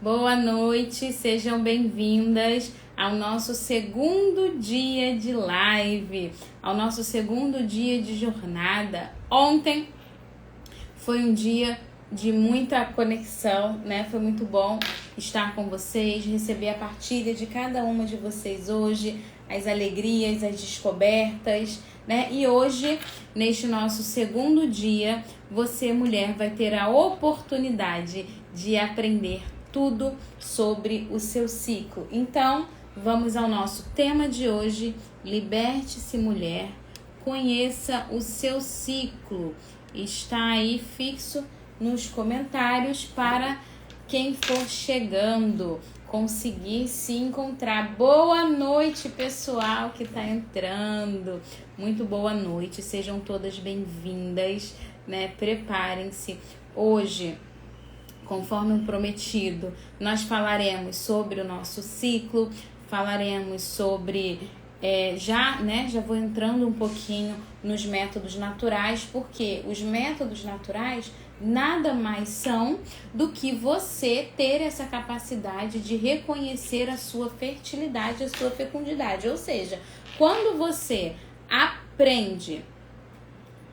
Boa noite, sejam bem-vindas ao nosso segundo dia de live, ao nosso segundo dia de jornada. Ontem foi um dia de muita conexão, né? Foi muito bom estar com vocês, receber a partilha de cada uma de vocês hoje, as alegrias, as descobertas, né? E hoje, neste nosso segundo dia, você, mulher, vai ter a oportunidade de aprender tudo sobre o seu ciclo. Então, vamos ao nosso tema de hoje: liberte-se, mulher, conheça o seu ciclo. Está aí fixo nos comentários para quem for chegando conseguir se encontrar. Boa noite, pessoal que está entrando. Muito boa noite, sejam todas bem-vindas, né? Preparem-se. Hoje, conforme prometido, nós falaremos sobre o nosso ciclo, falaremos sobre, já vou entrando um pouquinho nos métodos naturais, porque os métodos naturais nada mais são do que você ter essa capacidade de reconhecer a sua fertilidade, a sua fecundidade. Ou seja, quando você aprende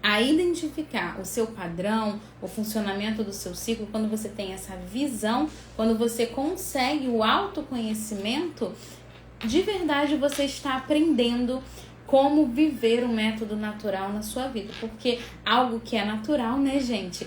a identificar o seu padrão, o funcionamento do seu ciclo, quando você tem essa visão, quando você consegue o autoconhecimento, de verdade você está aprendendo como viver o método natural na sua vida. Porque algo que é natural, né, gente,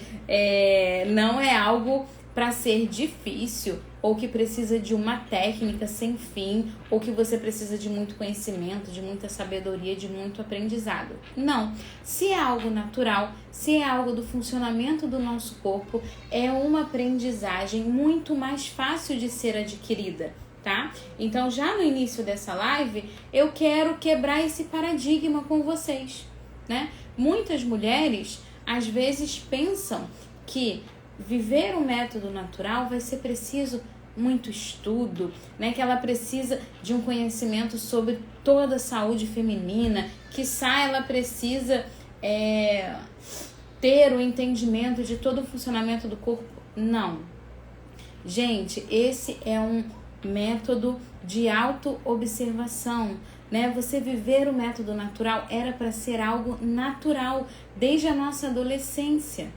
não é algo para ser difícil, ou que precisa de uma técnica sem fim, ou que você precisa de muito conhecimento, de muita sabedoria, de muito aprendizado. Não. Se é algo natural, se é algo do funcionamento do nosso corpo, é uma aprendizagem muito mais fácil de ser adquirida, tá? Então, já no início dessa live, eu quero quebrar esse paradigma com vocês, né? Muitas mulheres, às vezes, pensam que viver o método natural vai ser preciso muito estudo, né? Que ela precisa de um conhecimento sobre toda a saúde feminina, quiçá ela precisa ter o entendimento de todo o funcionamento do corpo. Não. Gente, esse é um método de autoobservação, né? Você viver o método natural era para ser algo natural desde a nossa adolescência.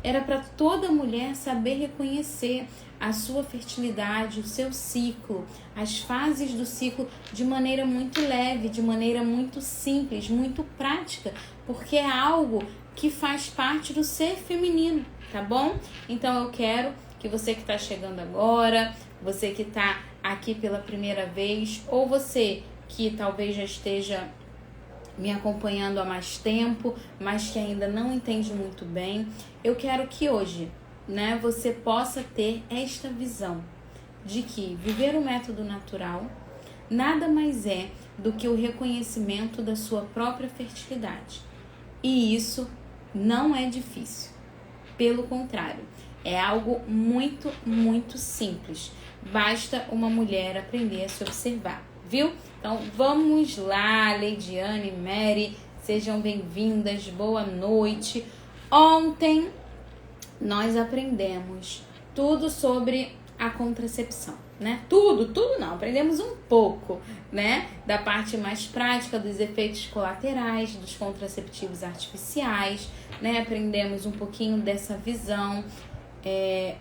Era para toda mulher saber reconhecer a sua fertilidade, o seu ciclo, as fases do ciclo de maneira muito leve, de maneira muito simples, muito prática, porque é algo que faz parte do ser feminino, tá bom? Então eu quero que você que está chegando agora, você que está aqui pela primeira vez, ou você que talvez já esteja me acompanhando há mais tempo, mas que ainda não entende muito bem, eu quero que hoje, né, você possa ter esta visão de que viver o método natural nada mais é do que o reconhecimento da sua própria fertilidade. E isso não é difícil. Pelo contrário, é algo muito, muito simples. Basta uma mulher aprender a se observar, viu? Então, vamos lá, Leidiane, Mary, sejam bem-vindas, boa noite. Ontem, nós aprendemos tudo sobre a contracepção, né? Tudo não, aprendemos um pouco, né? Da parte mais prática, dos efeitos colaterais, dos contraceptivos artificiais, né? Aprendemos um pouquinho dessa visão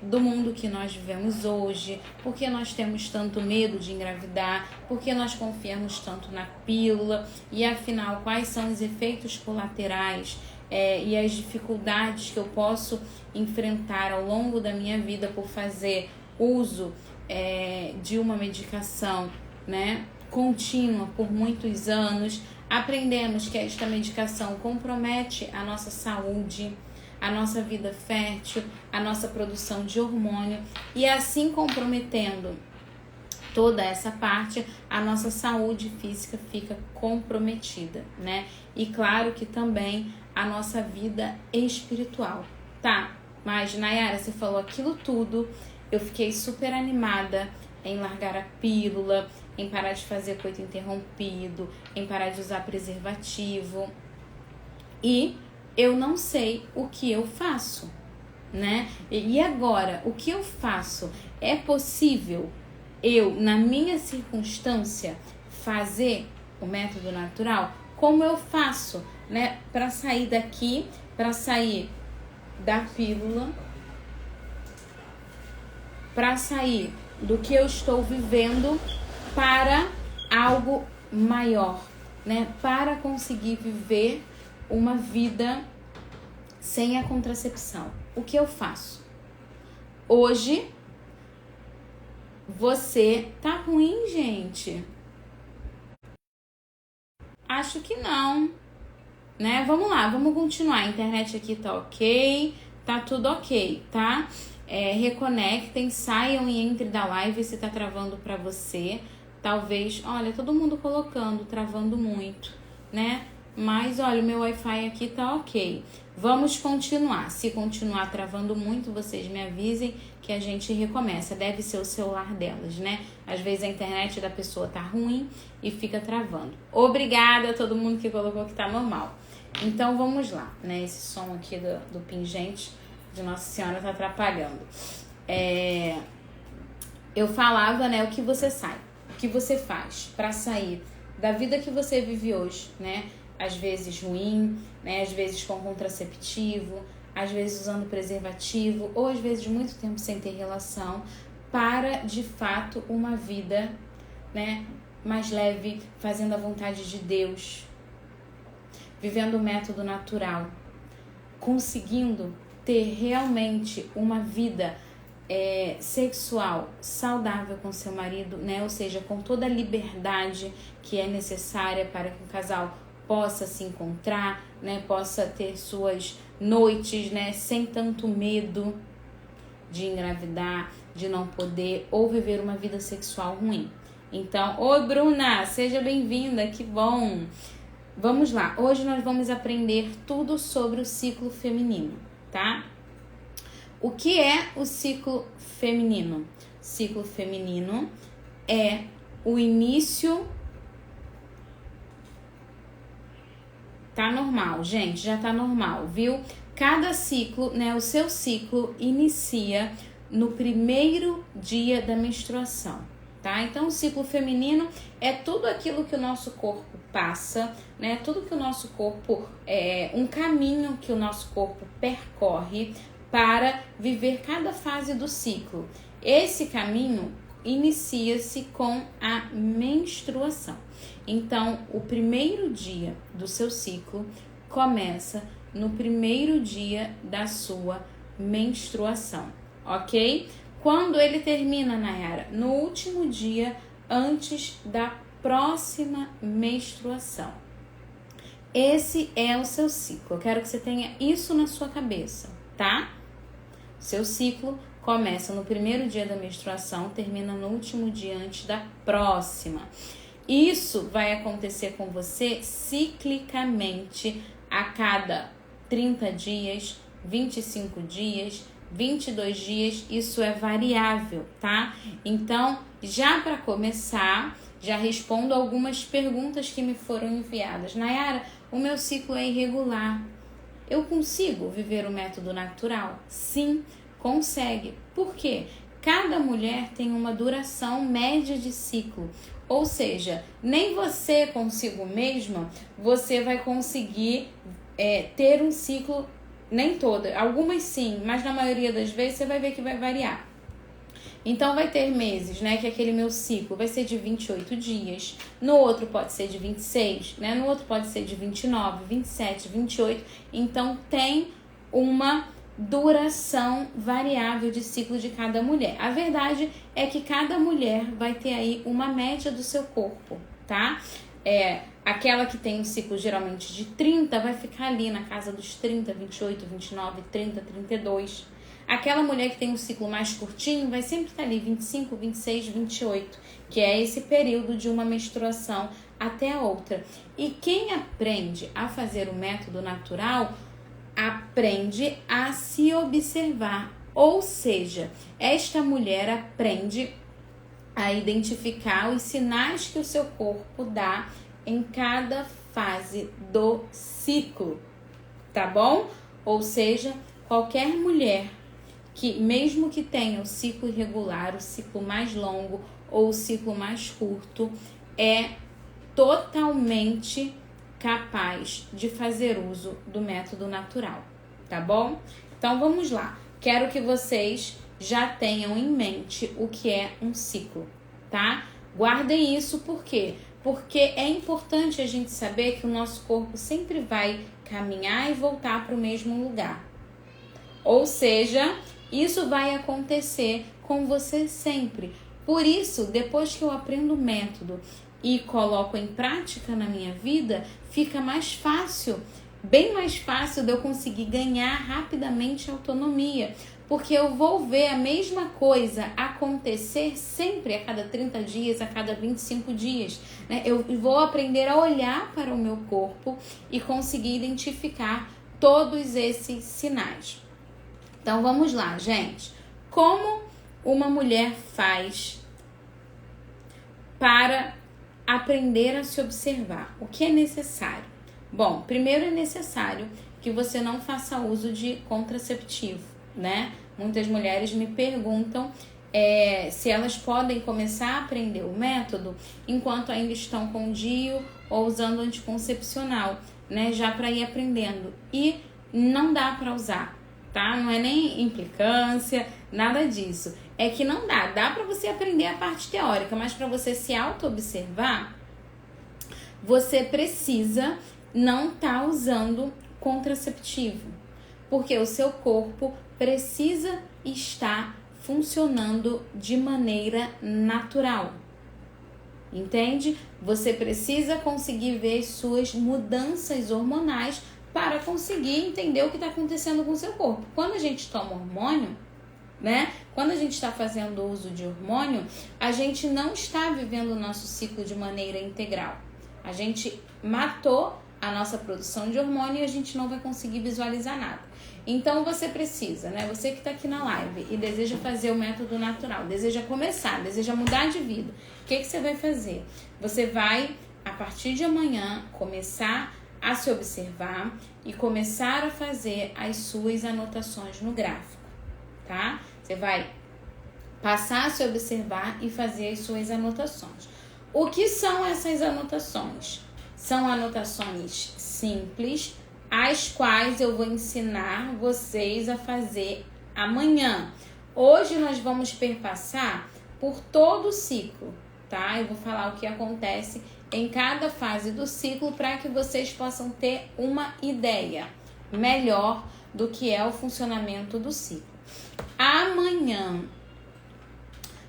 do mundo que nós vivemos hoje, porque nós temos tanto medo de engravidar, porque nós confiamos tanto na pílula, e afinal, quais são os efeitos colaterais e as dificuldades que eu posso enfrentar ao longo da minha vida por fazer uso de uma medicação, né, contínua por muitos anos. Aprendemos que esta medicação compromete a nossa saúde, a nossa vida fértil, a nossa produção de hormônio, e assim comprometendo toda essa parte, a nossa saúde física fica comprometida, né? E claro que também a nossa vida espiritual, tá? Mas, Nayara, você falou aquilo tudo, eu fiquei super animada em largar a pílula, em parar de fazer coito interrompido, em parar de usar preservativo, e eu não sei o que eu faço. né? E agora, o que eu faço? É possível eu, na minha circunstância, fazer o método natural? Como eu faço, né, para sair daqui, para sair da pílula, para sair do que eu estou vivendo para algo maior, né? Para conseguir viver uma vida sem a contracepção. O que eu faço? Hoje, você tá ruim, gente? Acho que não, né? Vamos lá, vamos continuar. A internet aqui tá ok, tá tudo ok, tá? Reconectem, saiam e entrem da live se tá travando pra você. Talvez, olha, todo mundo colocando, travando muito, né? Mas, olha, o meu Wi-Fi aqui tá ok. Vamos continuar. Se continuar travando muito, vocês me avisem que a gente recomeça. Deve ser o celular delas, né? Às vezes a internet da pessoa tá ruim e fica travando. Obrigada a todo mundo que colocou que tá normal. Então, vamos lá, né? Esse som aqui do pingente de Nossa Senhora tá atrapalhando. Eu falava, né, o que você faz para sair da vida que você vive hoje, né? Às vezes ruim, né? Às vezes com contraceptivo, às vezes usando preservativo, ou às vezes muito tempo sem ter relação, para de fato uma vida, né, mais leve, fazendo a vontade de Deus, vivendo o método natural, conseguindo ter realmente uma vida sexual saudável com seu marido, né? Ou seja, com toda a liberdade que é necessária para que o casal possa se encontrar, né? Possa ter suas noites, né? Sem tanto medo de engravidar, de não poder ou viver uma vida sexual ruim. Então, oi Bruna, seja bem-vinda, que bom! Vamos lá, hoje nós vamos aprender tudo sobre o ciclo feminino, tá? O que é o ciclo feminino? Ciclo feminino é o início... Tá normal, gente, já tá normal, viu? Cada ciclo, né, o seu ciclo inicia no primeiro dia da menstruação, tá? Então, o ciclo feminino é tudo aquilo que o nosso corpo passa, né? Tudo que o nosso corpo... um caminho que o nosso corpo percorre para viver cada fase do ciclo. Esse caminho inicia-se com a menstruação. Então, o primeiro dia do seu ciclo começa no primeiro dia da sua menstruação, ok? Quando ele termina, Nayara? No último dia antes da próxima menstruação. Esse é o seu ciclo. Eu quero que você tenha isso na sua cabeça, tá? Seu ciclo começa no primeiro dia da menstruação, termina no último dia antes da próxima. Isso vai acontecer com você ciclicamente a cada 30 dias, 25 dias, 22 dias. Isso é variável, tá? Então, já para começar, já respondo algumas perguntas que me foram enviadas. Nayara, o meu ciclo é irregular. Eu consigo viver o método natural? Sim, consegue. Por quê? Cada mulher tem uma duração média de ciclo. Ou seja, nem você consigo mesma, você vai conseguir ter um ciclo, nem toda. Algumas sim, mas na maioria das vezes você vai ver que vai variar. Então, vai ter meses, né, que aquele meu ciclo vai ser de 28 dias, no outro pode ser de 26, né, no outro pode ser de 29, 27, 28. Então, tem uma duração variável de ciclo de cada mulher. A verdade é que cada mulher vai ter aí uma média do seu corpo, tá? Aquela que tem um ciclo geralmente de 30 vai ficar ali na casa dos 30, 28, 29, 30, 32. Aquela mulher que tem um ciclo mais curtinho vai sempre estar ali 25, 26, 28, que é esse período de uma menstruação até a outra. E quem aprende a fazer o método natural aprende a se observar, ou seja, esta mulher aprende a identificar os sinais que o seu corpo dá em cada fase do ciclo, tá bom? Ou seja, qualquer mulher que mesmo que tenha o ciclo irregular, o ciclo mais longo ou o ciclo mais curto, é totalmente capaz de fazer uso do método natural, tá bom? Então vamos lá. Quero que vocês já tenham em mente o que é um ciclo, tá? Guardem isso por quê? Porque é importante a gente saber que o nosso corpo sempre vai caminhar e voltar para o mesmo lugar. Ou seja, isso vai acontecer com você sempre. Por isso, depois que eu aprendo o método e coloco em prática na minha vida, fica mais fácil, bem mais fácil de eu conseguir ganhar rapidamente autonomia. Porque eu vou ver a mesma coisa acontecer sempre a cada 30 dias, a cada 25 dias. Né? Eu vou aprender a olhar para o meu corpo e conseguir identificar todos esses sinais. Então vamos lá, gente. Como uma mulher faz para aprender a se observar? O que é necessário? Bom, primeiro é necessário que você não faça uso de contraceptivo, né? Muitas mulheres me perguntam se elas podem começar a aprender o método enquanto ainda estão com DIU ou usando anticoncepcional, né? Já para ir aprendendo. E não dá para usar, tá? Não é nem implicância, nada disso. É que não dá. Dá para você aprender a parte teórica, mas para você se auto-observar, você precisa não estar usando contraceptivo, porque o seu corpo precisa estar funcionando de maneira natural. Entende? Você precisa conseguir ver as suas mudanças hormonais para conseguir entender o que está acontecendo com o seu corpo. Quando a gente toma hormônio, né? Quando a gente está fazendo uso de hormônio, a gente não está vivendo o nosso ciclo de maneira integral. A gente matou a nossa produção de hormônio e a gente não vai conseguir visualizar nada. Então você precisa, né? Você que está aqui na live e deseja fazer o método natural, deseja começar, deseja mudar de vida, o que você vai fazer? Você vai, a partir de amanhã, começar a se observar e começar a fazer as suas anotações no gráfico, tá? Você vai passar a se observar e fazer as suas anotações. O que são essas anotações? São anotações simples, as quais eu vou ensinar vocês a fazer amanhã. Hoje nós vamos perpassar por todo o ciclo, tá? Eu vou falar o que acontece em cada fase do ciclo para que vocês possam ter uma ideia melhor do que é o funcionamento do ciclo. Amanhã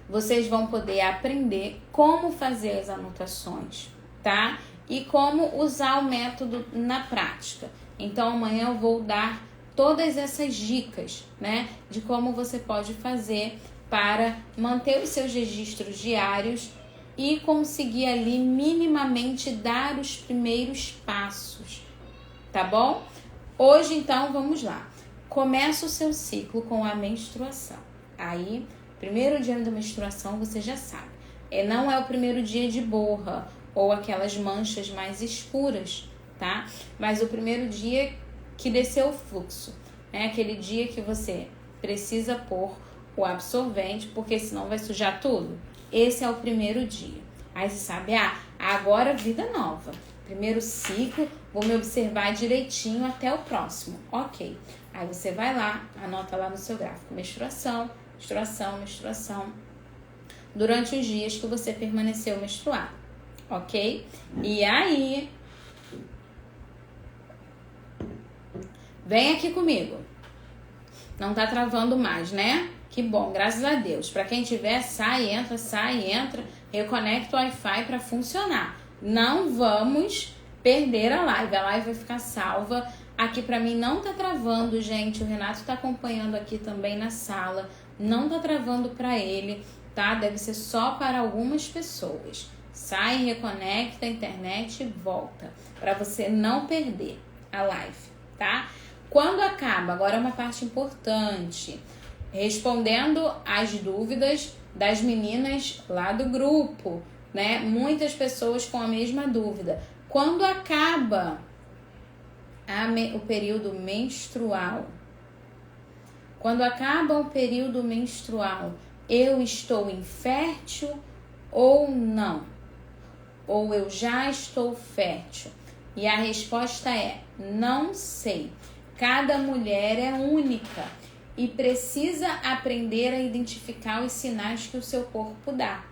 vocês vão poder aprender como fazer as anotações, tá? E como usar o método na prática. Então amanhã eu vou dar todas essas dicas, né, de como você pode fazer para manter os seus registros diários e conseguir ali minimamente dar os primeiros passos, tá bom? Hoje então vamos lá. Começa o seu ciclo com a menstruação. Aí, primeiro dia da menstruação você já sabe. Não é o primeiro dia de borra ou aquelas manchas mais escuras, tá? Mas o primeiro dia que desceu o fluxo, né? Aquele dia que você precisa pôr o absorvente, porque senão vai sujar tudo. Esse é o primeiro dia. Aí você sabe, agora vida nova. Primeiro ciclo, vou me observar direitinho até o próximo. Ok. Aí você vai lá, anota lá no seu gráfico. Menstruação, menstruação, menstruação. Durante os dias que você permaneceu menstruado. Ok? E aí, vem aqui comigo. Não tá travando mais, né? Que bom, graças a Deus. Para quem tiver, sai, entra. Reconecta o Wi-Fi para funcionar. Não vamos perder a live. A live vai ficar salva. Aqui para mim não tá travando, gente. O Renato tá acompanhando aqui também na sala. Não tá travando para ele, tá? Deve ser só para algumas pessoas. Sai, reconecta a internet e volta. Para você não perder a live, tá? Quando acaba, agora é uma parte importante. Respondendo às dúvidas das meninas lá do grupo, né? Muitas pessoas com a mesma dúvida. Quando acaba o período menstrual? Quando acaba o período menstrual, eu estou infértil ou não? Ou eu já estou fértil? E a resposta é: não sei. Cada mulher é única e precisa aprender a identificar os sinais que o seu corpo dá.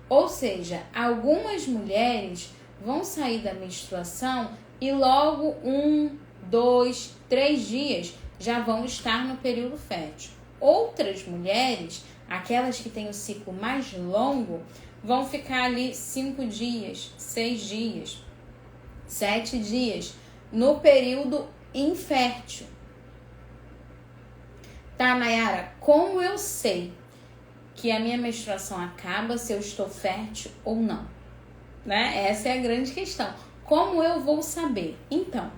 Ou seja, algumas mulheres vão sair da menstruação e logo 1, 2, 3 dias já vão estar no período fértil. Outras mulheres, aquelas que têm o ciclo mais longo, vão ficar ali 5 dias, 6 dias, 7 dias no período infértil. Tá, Nayara? Como eu sei que a minha menstruação acaba, se eu estou fértil ou não? Né? Essa é a grande questão. Como eu vou saber? Então,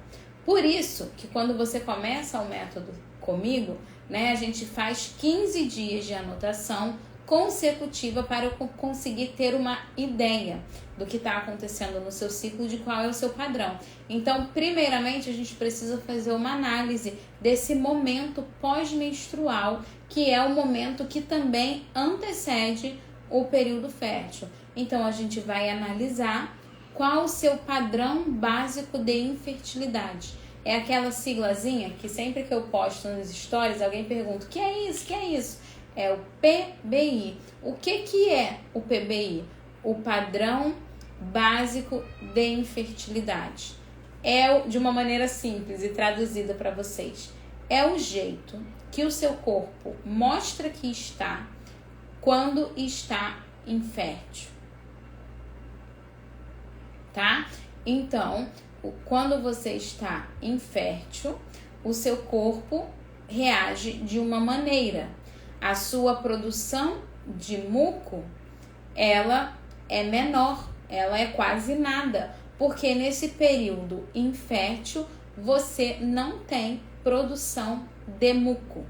por isso que quando você começa o método comigo, né, a gente faz 15 dias de anotação consecutiva para eu conseguir ter uma ideia do que está acontecendo no seu ciclo, de qual é o seu padrão. Então, primeiramente, a gente precisa fazer uma análise desse momento pós-menstrual, que é o momento que também antecede o período fértil. Então, a gente vai analisar qual o seu padrão básico de infertilidade. É aquela siglazinha que sempre que eu posto nos stories, alguém pergunta: o que é isso? O que é isso? É o PBI. O que é o PBI? O padrão básico de infertilidade. É, de uma maneira simples e traduzida para vocês, é o jeito que o seu corpo mostra que está quando está infértil. Tá? Então, quando você está infértil, o seu corpo reage de uma maneira. A sua produção de muco, ela é menor, ela é quase nada, porque nesse período infértil você não tem produção de muco,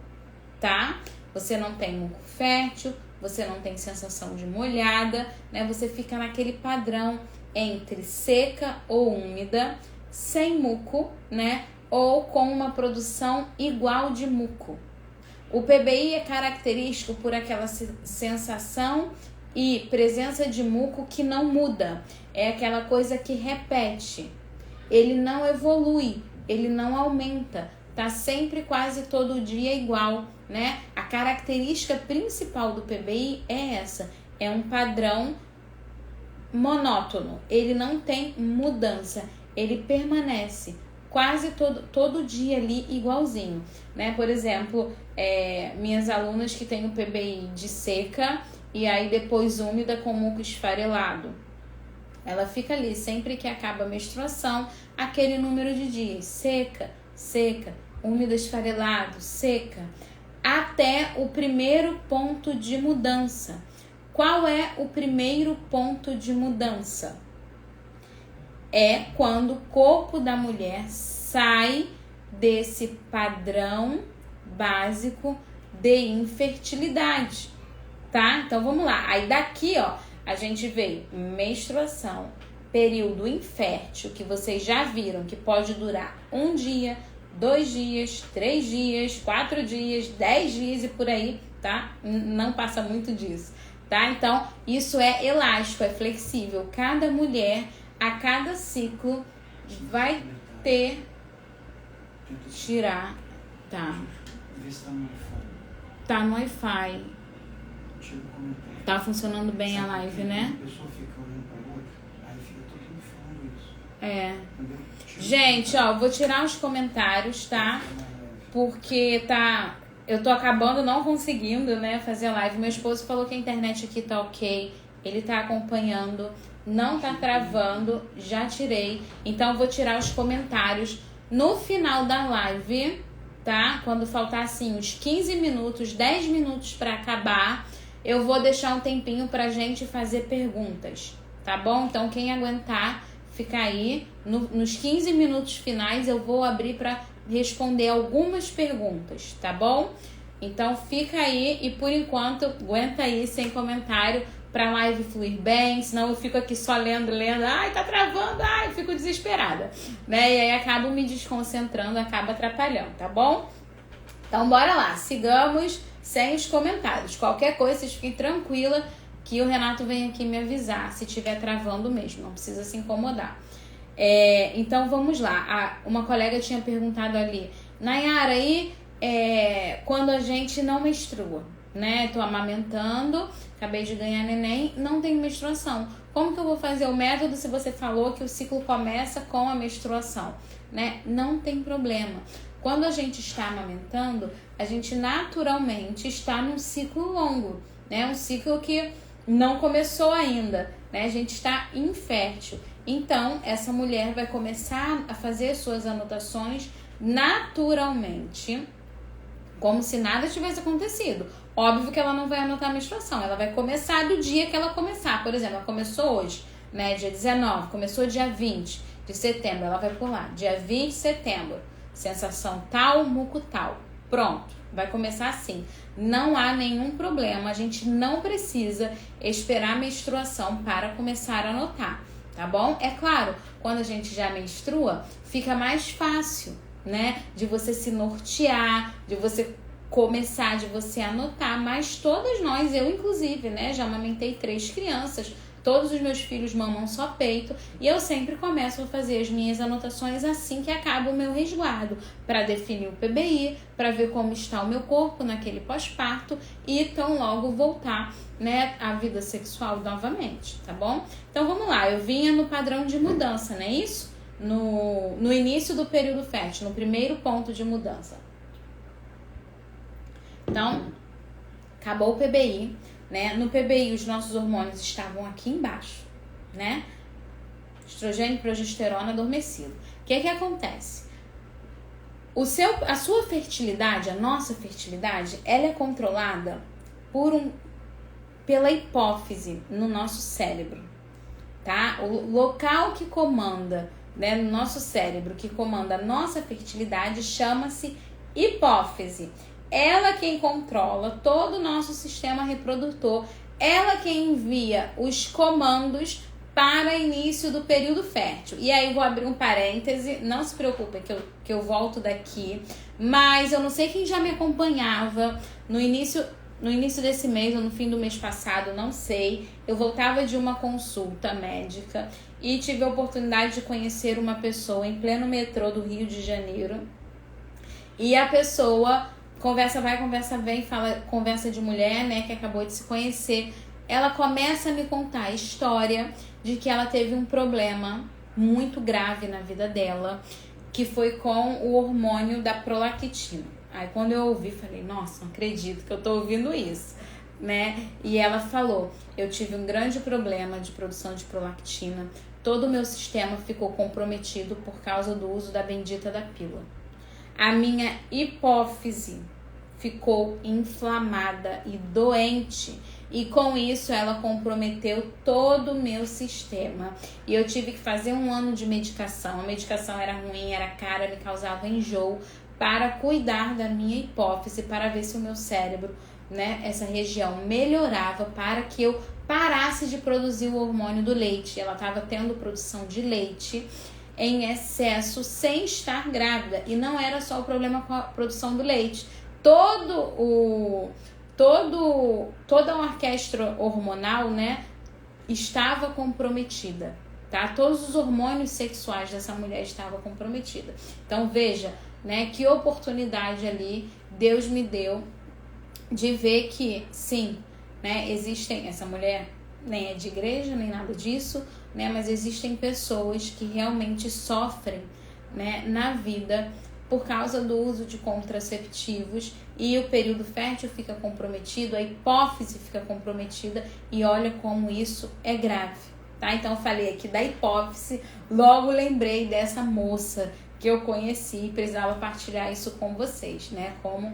tá? Você não tem muco fértil, você não tem sensação de molhada, né? Você fica naquele padrão entre seca ou úmida, sem muco, né? Ou com uma produção igual de muco. O PBI é característico por aquela sensação e presença de muco que não muda. É aquela coisa que repete. Ele não evolui, ele não aumenta. Tá sempre quase todo dia igual, né? A característica principal do PBI é essa. É um padrão monótono. Ele não tem mudança. Ele permanece quase todo dia ali igualzinho, né? Por exemplo, minhas alunas que têm o PBI de seca e aí depois úmida com muco esfarelado. Ela fica ali, sempre que acaba a menstruação, aquele número de dias. Seca, seca, úmida esfarelado, seca. Até o primeiro ponto de mudança. Qual é o primeiro ponto de mudança? É quando o corpo da mulher sai desse padrão básico de infertilidade, tá? Então vamos lá. Aí daqui, ó, a gente vê menstruação, período infértil, que vocês já viram que pode durar 1 dia, 2 dias, 3 dias, 4 dias, 10 dias e por aí, tá? Não passa muito disso, tá? Então isso é elástico, é flexível. Cada mulher, a cada ciclo, vai ter tirar, tá? Tá no Wi-Fi. Tá funcionando bem a live, né? A pessoa fica olhando pra outra, aí fica todo mundo falando isso. Gente, ó, vou tirar os comentários, tá? Porque eu tô acabando não conseguindo, né, fazer live. Meu esposo falou que a internet aqui tá ok, ele tá acompanhando, não tá travando, já tirei. Então vou tirar os comentários no final da live, tá? Quando faltar assim uns 15 minutos, 10 minutos pra acabar, eu vou deixar um tempinho pra gente fazer perguntas, tá bom? Então quem aguentar, fica aí. Nos 15 minutos finais eu vou abrir pra responder algumas perguntas, tá bom? Então fica aí e por enquanto aguenta aí sem comentário pra live fluir bem, senão eu fico aqui só lendo, ai, tá travando, ai, eu fico desesperada, né? E aí acabo me desconcentrando, acaba atrapalhando, tá bom? Então, bora lá, sigamos sem os comentários. Qualquer coisa, vocês fiquem tranquila que o Renato vem aqui me avisar se estiver travando mesmo, não precisa se incomodar. Então, vamos lá. Uma colega tinha perguntado ali, Nayara, aí quando a gente não menstrua, né? Tô amamentando, acabei de ganhar neném, não tenho menstruação. Como que eu vou fazer o método se você falou que o ciclo começa com a menstruação, né? Não tem problema. Quando a gente está amamentando, a gente naturalmente está num ciclo longo, né? Um ciclo que não começou ainda, né? A gente está infértil. Então, essa mulher vai começar a fazer suas anotações naturalmente, como se nada tivesse acontecido. Óbvio que ela não vai anotar a menstruação, ela vai começar do dia que ela começar. Por exemplo, ela começou hoje, né? Dia 19, começou dia 20 de setembro, ela vai pular. Dia 20 de setembro, sensação tal, muco tal. Pronto, vai começar assim. Não há nenhum problema, a gente não precisa esperar a menstruação para começar a anotar, tá bom? É claro, quando a gente já menstrua, fica mais fácil, né? De você se nortear, de você começar, de você anotar, mas todas nós, eu inclusive, né? Já amamentei 3 crianças, todos os meus filhos mamam só peito e eu sempre começo a fazer as minhas anotações assim que acaba o meu resguardo, para definir o PBI, para ver como está o meu corpo naquele pós-parto e tão logo voltar, né, à vida sexual novamente, tá bom? Então vamos lá, eu vinha no padrão de mudança, não é isso? No início do período fértil, no primeiro ponto de mudança. Então, acabou o PBI, né? No PBI, os nossos hormônios estavam aqui embaixo, né? Estrogênio e progesterona adormecido. O que acontece? A sua fertilidade, a nossa fertilidade, ela é controlada pela hipófise no nosso cérebro, tá? O local que comanda, né, no nosso cérebro, que comanda a nossa fertilidade, chama-se hipófise. Ela quem controla todo o nosso sistema reprodutor, ela quem envia os comandos para início do período fértil. E aí vou abrir um parêntese, não se preocupem que eu volto daqui, mas eu não sei quem já me acompanhava no início desse mês ou no fim do mês passado, não sei, eu voltava de uma consulta médica e tive a oportunidade de conhecer uma pessoa em pleno metrô do Rio de Janeiro, e a pessoa, conversa vai, conversa vem, fala, conversa de mulher, né, que acabou de se conhecer, ela começa a me contar a história de que ela teve um problema muito grave na vida dela, que foi com o hormônio da prolactina. Aí quando eu ouvi, falei, nossa, não acredito que eu tô ouvindo isso, né? E ela falou, eu tive um grande problema de produção de prolactina, todo o meu sistema ficou comprometido por causa do uso da bendita da pílula. A minha hipófise ficou inflamada e doente, e com isso ela comprometeu todo o meu sistema. E eu tive que fazer 1 ano de medicação. A medicação era ruim, era cara, me causava enjoo, para cuidar da minha hipófise, para ver se o meu cérebro, né, essa região melhorava, para que eu parasse de produzir o hormônio do leite. Ela estava tendo produção de leite em excesso sem estar grávida, e não era só o problema com a produção do leite. Toda a orquestra hormonal, né, estava comprometida, tá? Todos os hormônios sexuais dessa mulher estavam comprometidos. Então veja, né, que oportunidade ali Deus me deu de ver que sim, né, existem, essa mulher nem é de igreja nem nada disso, né, mas existem pessoas que realmente sofrem, né, na vida por causa do uso de contraceptivos, e o período fértil fica comprometido, a hipófise fica comprometida, e olha como isso é grave, tá? Então eu falei aqui da hipófise, logo lembrei dessa moça que eu conheci e precisava partilhar isso com vocês, né? Como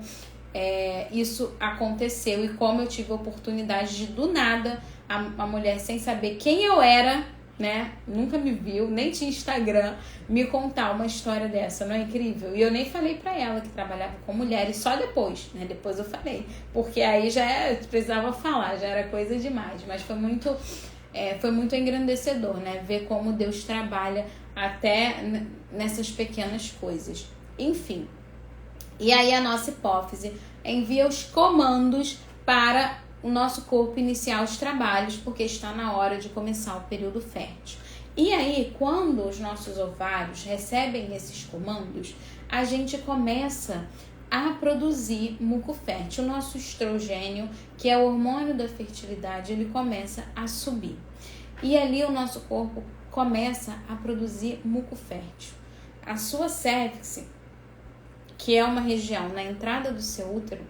isso aconteceu e como eu tive a oportunidade de, do nada, a mulher sem saber quem eu era, né, nunca me viu, nem tinha Instagram, me contar uma história dessa, não é incrível? E eu nem falei pra ela que trabalhava com mulheres, só depois, né, depois eu falei, porque aí já precisava falar, já era coisa demais, mas foi muito engrandecedor, né, ver como Deus trabalha até nessas pequenas coisas. Enfim, E aí a nossa hipófise envia os comandos para o nosso corpo iniciar os trabalhos, porque está na hora de começar o período fértil. E aí, quando os nossos ovários recebem esses comandos, a gente começa a produzir muco fértil. O nosso estrogênio, que é o hormônio da fertilidade, ele começa a subir. E ali o nosso corpo começa a produzir muco fértil. A sua cérvix, que é uma região na entrada do seu útero,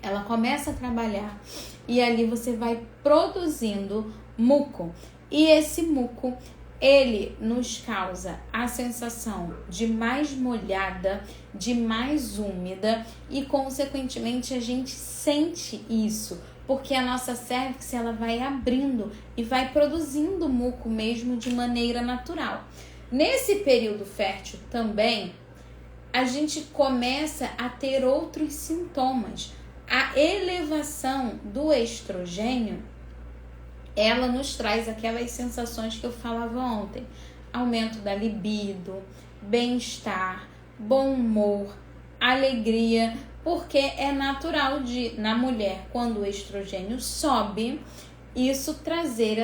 ela começa a trabalhar e ali você vai produzindo muco. E esse muco, ele nos causa a sensação de mais molhada, de mais úmida e, consequentemente, a gente sente isso, porque a nossa cérvix, ela vai abrindo e vai produzindo muco mesmo de maneira natural. Nesse período fértil também, a gente começa a ter outros sintomas. A elevação do estrogênio, ela nos traz aquelas sensações que eu falava ontem. Aumento da libido, bem-estar, bom humor, alegria, porque é natural na mulher, quando o estrogênio sobe, isso trazer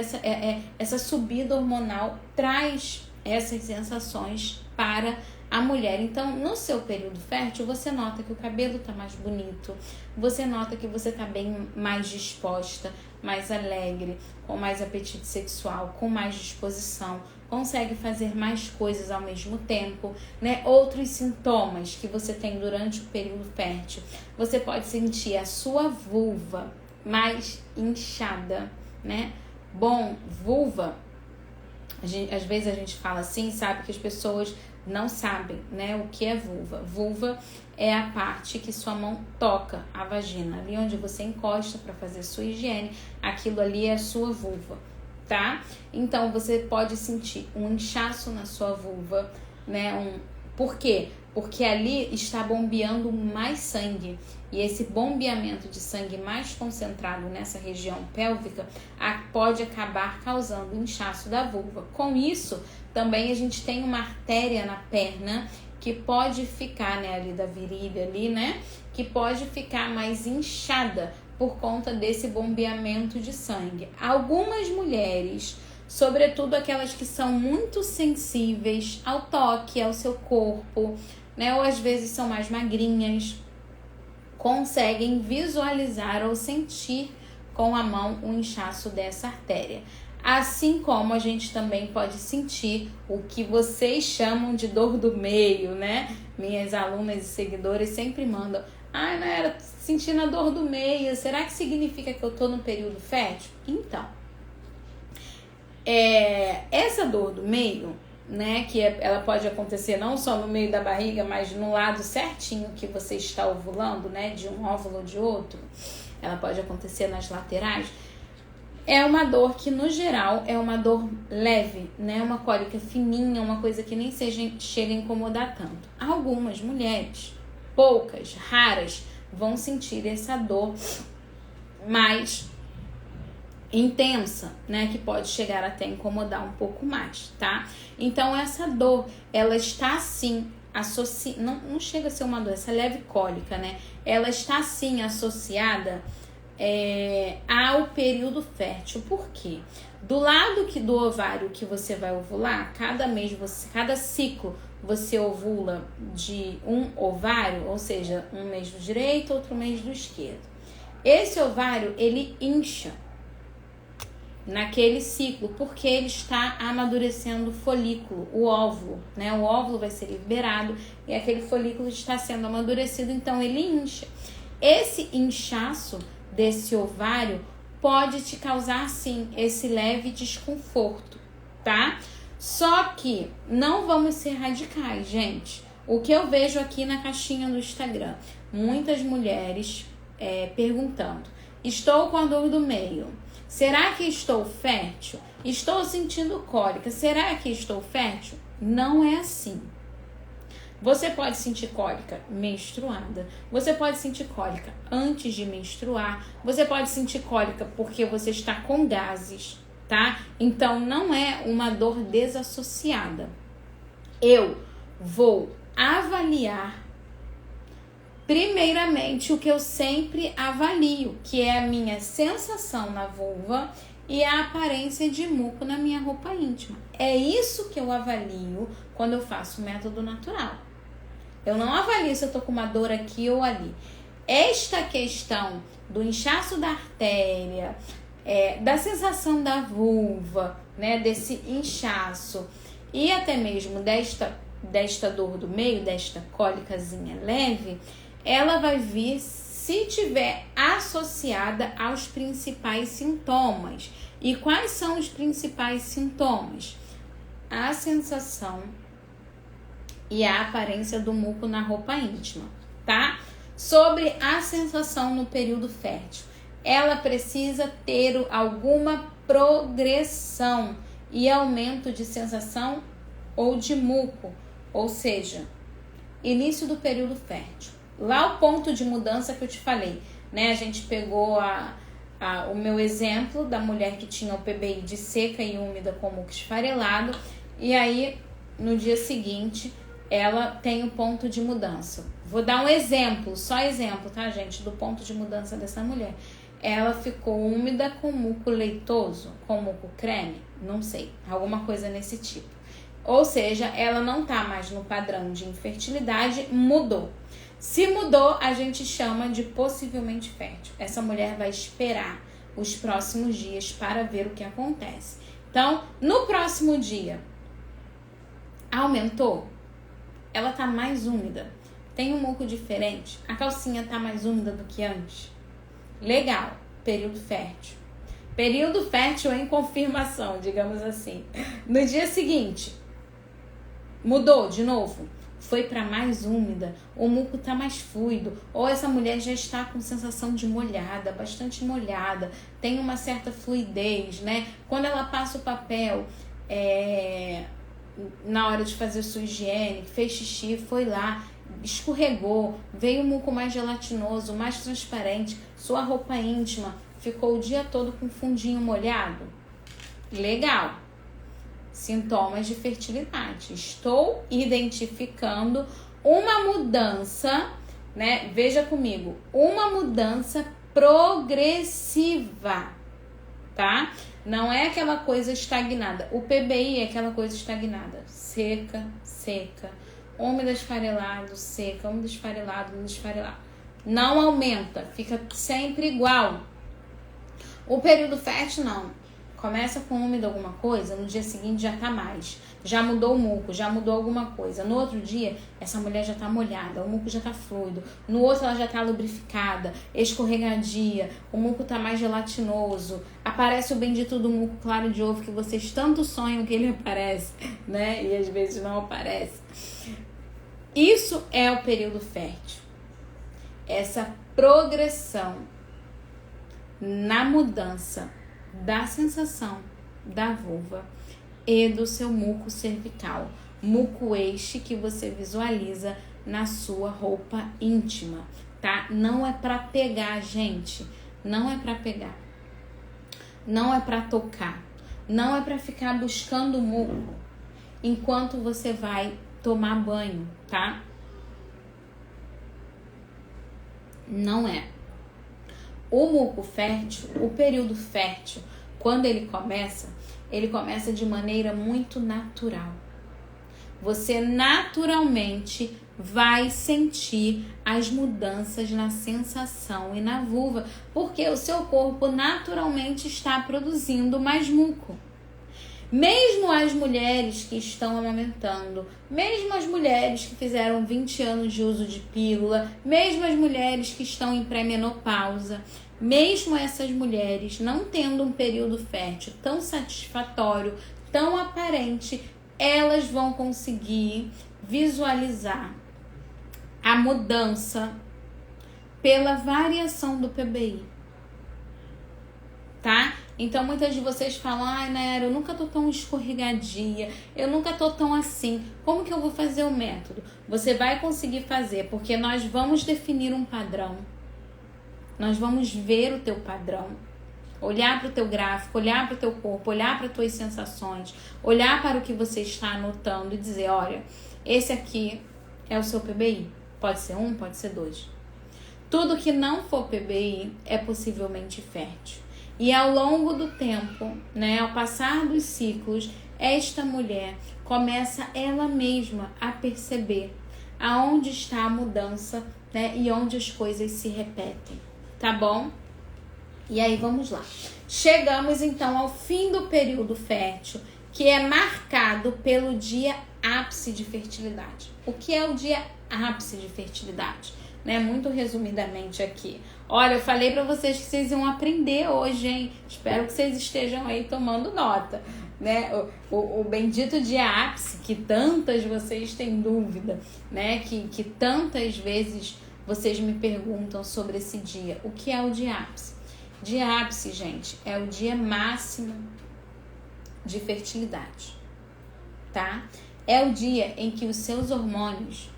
essa subida hormonal traz essas sensações para a mulher. Então, no seu período fértil, você nota que o cabelo tá mais bonito, você nota que você tá bem mais disposta, mais alegre, com mais apetite sexual, com mais disposição, consegue fazer mais coisas ao mesmo tempo, né? Outros sintomas que você tem durante o período fértil, você pode sentir a sua vulva mais inchada, né? Bom, vulva, às vezes a gente fala assim, sabe, que as pessoas não sabem, né, o que é vulva. Vulva é a parte que sua mão toca a vagina, ali onde você encosta para fazer sua higiene, aquilo ali é a sua vulva, tá? Então você pode sentir um inchaço na sua vulva, né? Por quê? Porque ali está bombeando mais sangue. E esse bombeamento de sangue mais concentrado nessa região pélvica pode acabar causando inchaço da vulva. Com isso, também a gente tem uma artéria na perna que pode ficar, né, ali da virilha ali, né, que pode ficar mais inchada por conta desse bombeamento de sangue. Algumas mulheres, sobretudo aquelas que são muito sensíveis ao toque, ao seu corpo, né, ou às vezes são mais magrinhas, conseguem visualizar ou sentir com a mão o inchaço dessa artéria. Assim como a gente também pode sentir o que vocês chamam de dor do meio, né? Minhas alunas e seguidores sempre mandam: ai, Nayara, sentindo a dor do meio, será que significa que eu tô no período fértil? Então, essa dor do meio, né, que ela pode acontecer não só no meio da barriga, mas no lado certinho que você está ovulando, né, de um óvulo ou de outro, ela pode acontecer nas laterais. É uma dor que, no geral, é uma dor leve, né? Uma cólica fininha, uma coisa que nem chega a incomodar tanto. Algumas mulheres, poucas, raras, vão sentir essa dor mais intensa, né? Que pode chegar até incomodar um pouco mais, tá? Então, essa dor, ela está, sim, não chega a ser uma dor, essa leve cólica, né? Ela está, sim, associada ao período fértil. Por quê? Do lado do ovário que você vai ovular, cada ciclo você ovula de um ovário, ou seja, um mês do direito, outro mês do esquerdo. Esse ovário, ele incha naquele ciclo, porque ele está amadurecendo o folículo, o óvulo, né? O óvulo vai ser liberado e aquele folículo está sendo amadurecido, então ele incha. Esse inchaço desse ovário pode te causar, sim, esse leve desconforto, tá? Só que não vamos ser radicais, gente. O que eu vejo aqui na caixinha do Instagram, muitas mulheres perguntando: estou com a dor do meio, será que estou fértil? Estou sentindo cólica, será que estou fértil? Não é assim. Você pode sentir cólica menstruada, você pode sentir cólica antes de menstruar, você pode sentir cólica porque você está com gases, tá? Então, não é uma dor desassociada. Eu vou avaliar Primeiramente, o que eu sempre avalio, que é a minha sensação na vulva e a aparência de muco na minha roupa íntima. É isso que eu avalio quando eu faço o método natural. Eu não avalio se eu tô com uma dor aqui ou ali. Esta questão do inchaço da artéria, da sensação da vulva, né, desse inchaço e até mesmo desta dor do meio, desta cólicazinha leve, ela vai vir se tiver associada aos principais sintomas. E quais são os principais sintomas? A sensação e a aparência do muco na roupa íntima, tá? Sobre a sensação no período fértil, ela precisa ter alguma progressão e aumento de sensação ou de muco, ou seja, início do período fértil. Lá o ponto de mudança que eu te falei, né? A gente pegou o meu exemplo da mulher que tinha o PBI de seca e úmida com muco esfarelado, e aí no dia seguinte ela tem o ponto de mudança. Vou dar um exemplo, só exemplo, tá, gente, do ponto de mudança dessa mulher. Ela ficou úmida com muco leitoso, com muco creme, não sei, alguma coisa nesse tipo. Ou seja, ela não tá mais no padrão de infertilidade, mudou. Se mudou, a gente chama de possivelmente fértil. Essa mulher vai esperar os próximos dias para ver o que acontece. Então, no próximo dia, aumentou? Ela tá mais úmida. Tem um muco diferente. A calcinha tá mais úmida do que antes. Legal. Período fértil. Período fértil em confirmação, digamos assim. No dia seguinte, mudou de novo. Foi para mais úmida, o muco tá mais fluido, ou essa mulher já está com sensação de molhada, bastante molhada, tem uma certa fluidez, né? Quando ela passa o papel na hora de fazer sua higiene, fez xixi, foi lá, escorregou, veio o muco mais gelatinoso, mais transparente, sua roupa íntima ficou o dia todo com fundinho molhado. Legal. Sintomas de fertilidade. Estou identificando uma mudança, né? Veja comigo, uma mudança progressiva, tá? Não é aquela coisa estagnada. O PBI é aquela coisa estagnada. Seca, seca. Úmida, esfarelado, seca. Úmida, esfarelado, úmida, esfarelado. Não aumenta. Fica sempre igual. O período fértil, não. Começa com úmido alguma coisa, no dia seguinte já tá mais. Já mudou o muco, já mudou alguma coisa. No outro dia, essa mulher já tá molhada, o muco já tá fluido. No outro, ela já tá lubrificada, escorregadia, o muco tá mais gelatinoso. Aparece o bendito do muco claro de ovo que vocês tanto sonham que ele aparece, né? E às vezes não aparece. Isso é o período fértil. Essa progressão na mudança da sensação da vulva e do seu muco cervical, muco eixo que você visualiza na sua roupa íntima, tá? Não é pra pegar, gente, não é pra pegar, não é pra tocar, não é pra ficar buscando muco enquanto você vai tomar banho, tá? Não é. O muco fértil, o período fértil, quando ele começa de maneira muito natural. Você naturalmente vai sentir as mudanças na sensação e na vulva, porque o seu corpo naturalmente está produzindo mais muco. Mesmo as mulheres que estão amamentando, mesmo as mulheres que fizeram 20 anos de uso de pílula, mesmo as mulheres que estão em pré-menopausa, mesmo essas mulheres não tendo um período fértil tão satisfatório, tão aparente, elas vão conseguir visualizar a mudança pela variação do PBI, tá? Então, muitas de vocês falam, ai, Nayara, eu nunca tô tão escorregadia, eu nunca tô tão assim, como que eu vou fazer o método? Você vai conseguir fazer, porque nós vamos definir um padrão, nós vamos ver o teu padrão, olhar para o teu gráfico, olhar para o teu corpo, olhar para as tuas sensações, olhar para o que você está anotando e dizer, olha, esse aqui é o seu PBI, pode ser 1, pode ser 2. Tudo que não for PBI é possivelmente fértil. E ao longo do tempo, né, ao passar dos ciclos, esta mulher começa ela mesma a perceber aonde está a mudança, né, e onde as coisas se repetem, tá bom? E aí vamos lá. Chegamos então ao fim do período fértil, que é marcado pelo dia ápice de fertilidade. O que é o dia ápice de fertilidade? Né? Muito resumidamente aqui. Olha, eu falei para vocês que vocês iam aprender hoje, hein? Espero que vocês estejam aí tomando nota, né? O bendito dia ápice, que tantas vocês têm dúvida, né? Que tantas vezes vocês me perguntam sobre esse dia. O que é o dia ápice? Dia ápice, gente, é o dia máximo de fertilidade, tá? É o dia em que os seus hormônios,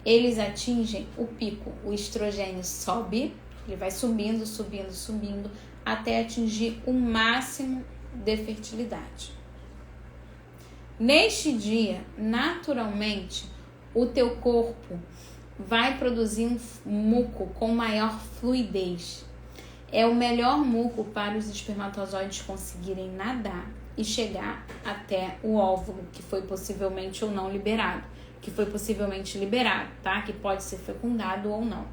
eles atingem o pico. O estrogênio sobe, ele vai subindo, subindo, subindo, até atingir o máximo de fertilidade. Neste dia, naturalmente, o teu corpo vai produzir um muco com maior fluidez. É o melhor muco para os espermatozoides conseguirem nadar e chegar até o óvulo, que foi possivelmente ou não liberado. Que foi possivelmente liberado, tá? Que pode ser fecundado ou não.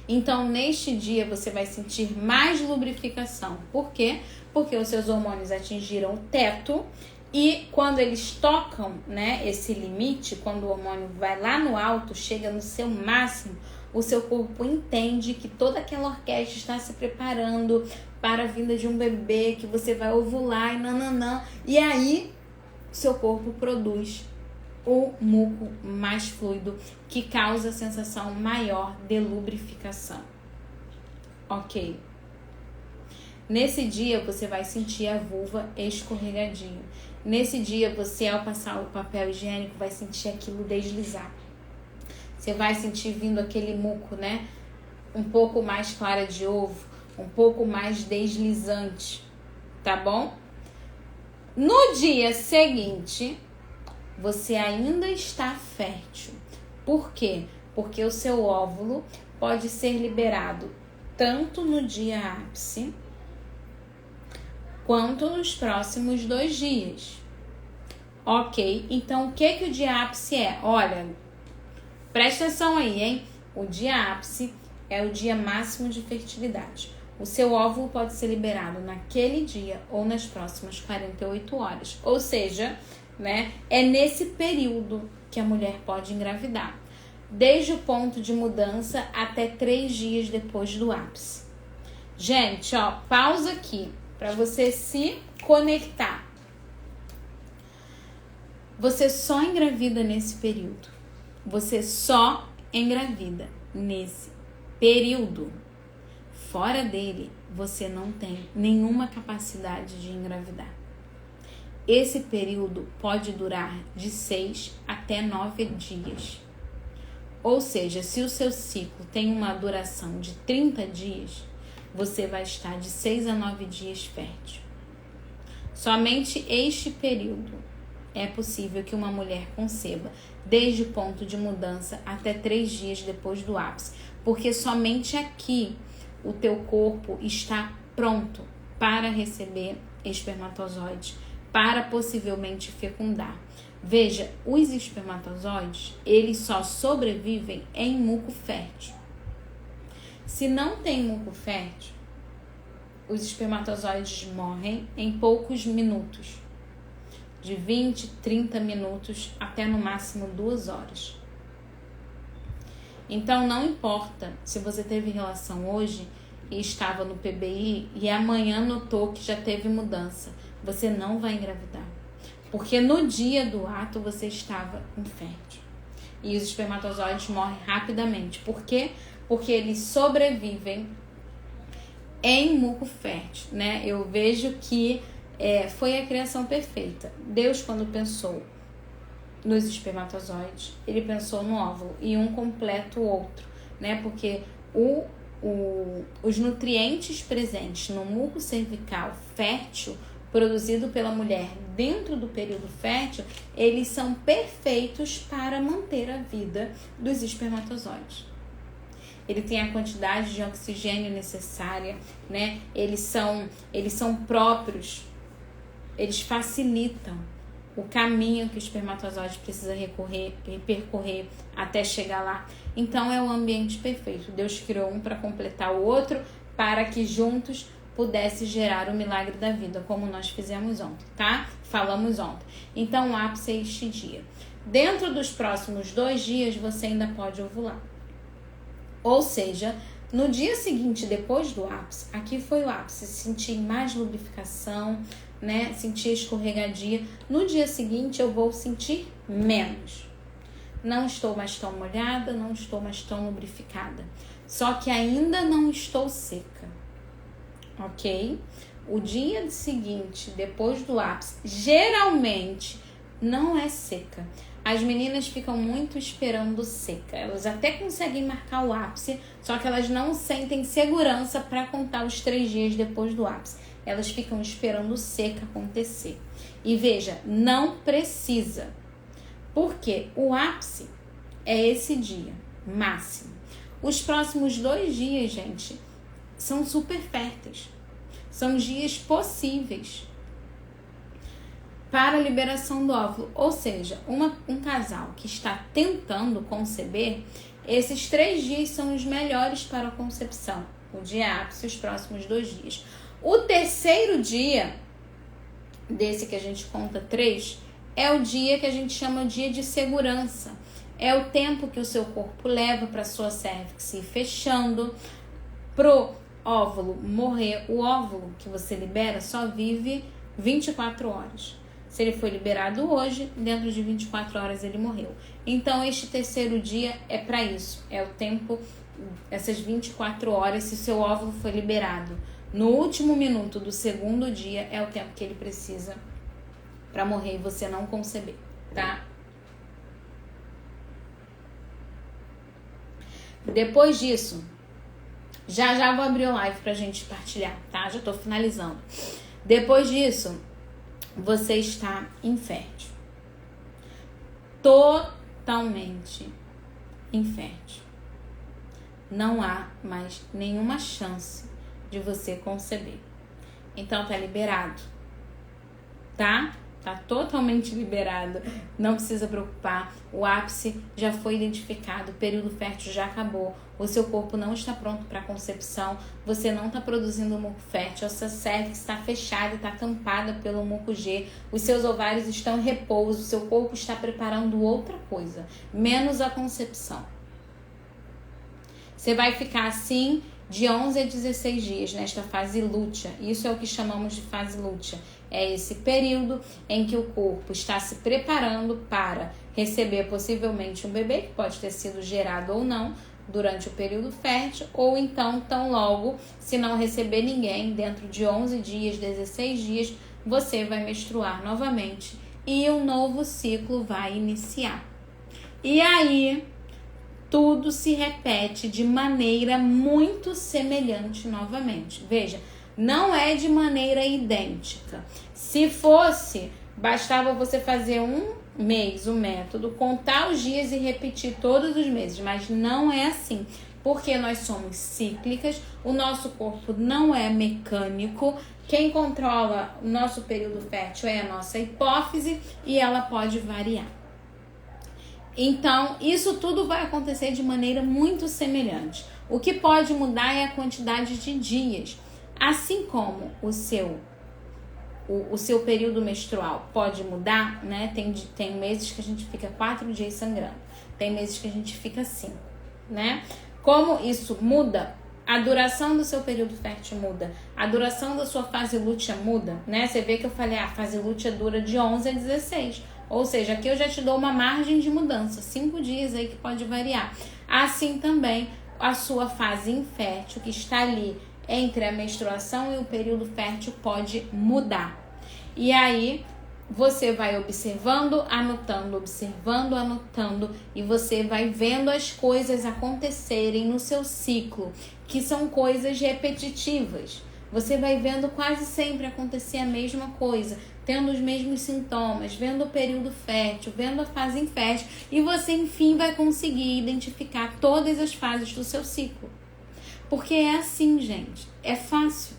Então, neste dia, você vai sentir mais lubrificação. Por quê? Porque os seus hormônios atingiram o teto e quando eles tocam, né, esse limite, quando o hormônio vai lá no alto, chega no seu máximo, o seu corpo entende que toda aquela orquestra está se preparando para a vinda de um bebê, que você vai ovular e nananã. E aí, seu corpo produz o muco mais fluido, que causa a sensação maior de lubrificação. Ok. Nesse dia, você vai sentir a vulva escorregadia. Nesse dia, você, ao passar o papel higiênico, vai sentir aquilo deslizar. Você vai sentir vindo aquele muco, né? Um pouco mais clara de ovo, um pouco mais deslizante, tá bom? No dia seguinte, você ainda está fértil. Por quê? Porque o seu óvulo pode ser liberado tanto no dia ápice quanto nos próximos 2 dias. Ok? Então, o que o dia ápice é? Olha, presta atenção aí, hein? O dia ápice é o dia máximo de fertilidade. O seu óvulo pode ser liberado naquele dia ou nas próximas 48 horas. Ou seja, né, é nesse período que a mulher pode engravidar. Desde o ponto de mudança até 3 dias depois do ápice. Gente, ó, pausa aqui para você se conectar. Você só engravida nesse período. Você só engravida nesse período. Fora dele, você não tem nenhuma capacidade de engravidar. Esse período pode durar de 6 até 9 dias. Ou seja, se o seu ciclo tem uma duração de 30 dias, você vai estar de 6 a 9 dias fértil. Somente este período é possível que uma mulher conceba, desde o ponto de mudança até 3 dias depois do ápice, porque somente aqui o teu corpo está pronto para receber espermatozoides, para possivelmente fecundar. Veja, os espermatozoides, eles só sobrevivem em muco fértil. Se não tem muco fértil, os espermatozoides morrem em poucos minutos, de 20, 30 minutos até no máximo 2 horas. Então não importa se você teve relação hoje e estava no PBI e amanhã notou que já teve mudança, você não vai engravidar. Porque no dia do ato você estava infértil. E os espermatozoides morrem rapidamente. Por quê? Porque eles sobrevivem em muco fértil, né? Eu vejo que foi a criação perfeita. Deus, quando pensou nos espermatozoides, ele pensou no óvulo e um completa o outro, né? Porque os nutrientes presentes no muco cervical fértil, produzido pela mulher dentro do período fértil, eles são perfeitos para manter a vida dos espermatozoides. ele tem a quantidade de oxigênio necessária, né? Eles são próprios, eles facilitam o caminho que o espermatozoide precisa percorrer até chegar lá. Então é o ambiente perfeito. Deus criou um para completar o outro, para que juntos pudesse gerar o milagre da vida, como nós fizemos ontem, tá? Falamos ontem. Então o ápice é este dia. Dentro dos próximos 2 dias você ainda pode ovular. Ou seja, no dia seguinte, depois do ápice, aqui foi o ápice, sentir mais lubrificação, né? Sentir escorregadia. No dia seguinte eu vou sentir menos. Não estou mais tão molhada, não estou mais tão lubrificada. Só que ainda não estou seca, ok? O dia seguinte, depois do ápice, geralmente não é seca. As meninas ficam muito esperando seca. Elas até conseguem marcar o ápice, só que elas não sentem segurança para contar os 3 dias depois do ápice. Elas ficam esperando seca acontecer. E veja, não precisa. Porque o ápice é esse dia máximo. Os próximos 2 dias, gente, são super férteis. São dias possíveis para a liberação do óvulo. Ou seja, um casal que está tentando conceber, esses 3 dias são os melhores para a concepção. O dia ápice e os próximos 2 dias. O terceiro dia, desse que a gente conta 3, é o dia que a gente chama de dia de segurança. É o tempo que o seu corpo leva para a sua cérvix ir fechando, pro óvulo morrer. O óvulo que você libera só vive 24 horas. Se ele foi liberado hoje, dentro de 24 horas ele morreu. Então, este terceiro dia é para isso. É o tempo, essas 24 horas, se o seu óvulo foi liberado no último minuto do segundo dia, é o tempo que ele precisa para morrer e você não conceber, tá? Depois disso, já vou abrir o live pra gente partilhar, tá? Já tô finalizando. Depois disso, você está infértil. Totalmente infértil. Não há mais nenhuma chance de você conceber. Então tá liberado, tá? Tá totalmente liberado, não precisa preocupar, o ápice já foi identificado, o período fértil já acabou, o seu corpo não está pronto para concepção, você não está produzindo muco fértil, a sua cérvix está fechada, está tampada pelo muco G, os seus ovários estão em repouso, o seu corpo está preparando outra coisa, menos a concepção. Você vai ficar assim de 11 a 16 dias nesta fase lútea, isso é o que chamamos de fase lútea. É esse período em que o corpo está se preparando para receber possivelmente um bebê, que pode ter sido gerado ou não durante o período fértil, ou então, tão logo, se não receber ninguém, dentro de 11 dias, 16 dias, você vai menstruar novamente e um novo ciclo vai iniciar. E aí, tudo se repete de maneira muito semelhante novamente. Veja, não é de maneira idêntica. Se fosse, bastava você fazer um mês o método, contar os dias e repetir todos os meses, mas não é assim, porque nós somos cíclicas, o nosso corpo não é mecânico, quem controla o nosso período fértil é a nossa hipófise e ela pode variar. Então, isso tudo vai acontecer de maneira muito semelhante. O que pode mudar é a quantidade de dias. Assim como o seu período menstrual pode mudar, né? Tem meses que a gente fica 4 dias sangrando, tem meses que a gente fica 5, né? Como isso muda, a duração do seu período fértil muda, a duração da sua fase lútea muda, né? Você vê que eu falei, a fase lútea dura de 11 a 16, ou seja, aqui eu já te dou uma margem de mudança, 5 dias aí que pode variar. Assim também a sua fase infértil, que está ali entre a menstruação e o período fértil, pode mudar. E aí você vai observando, anotando, e você vai vendo as coisas acontecerem no seu ciclo, que são coisas repetitivas. Você vai vendo quase sempre acontecer a mesma coisa, tendo os mesmos sintomas, vendo o período fértil, vendo a fase infértil, e você, enfim, vai conseguir identificar todas as fases do seu ciclo. Porque é assim, gente, é fácil.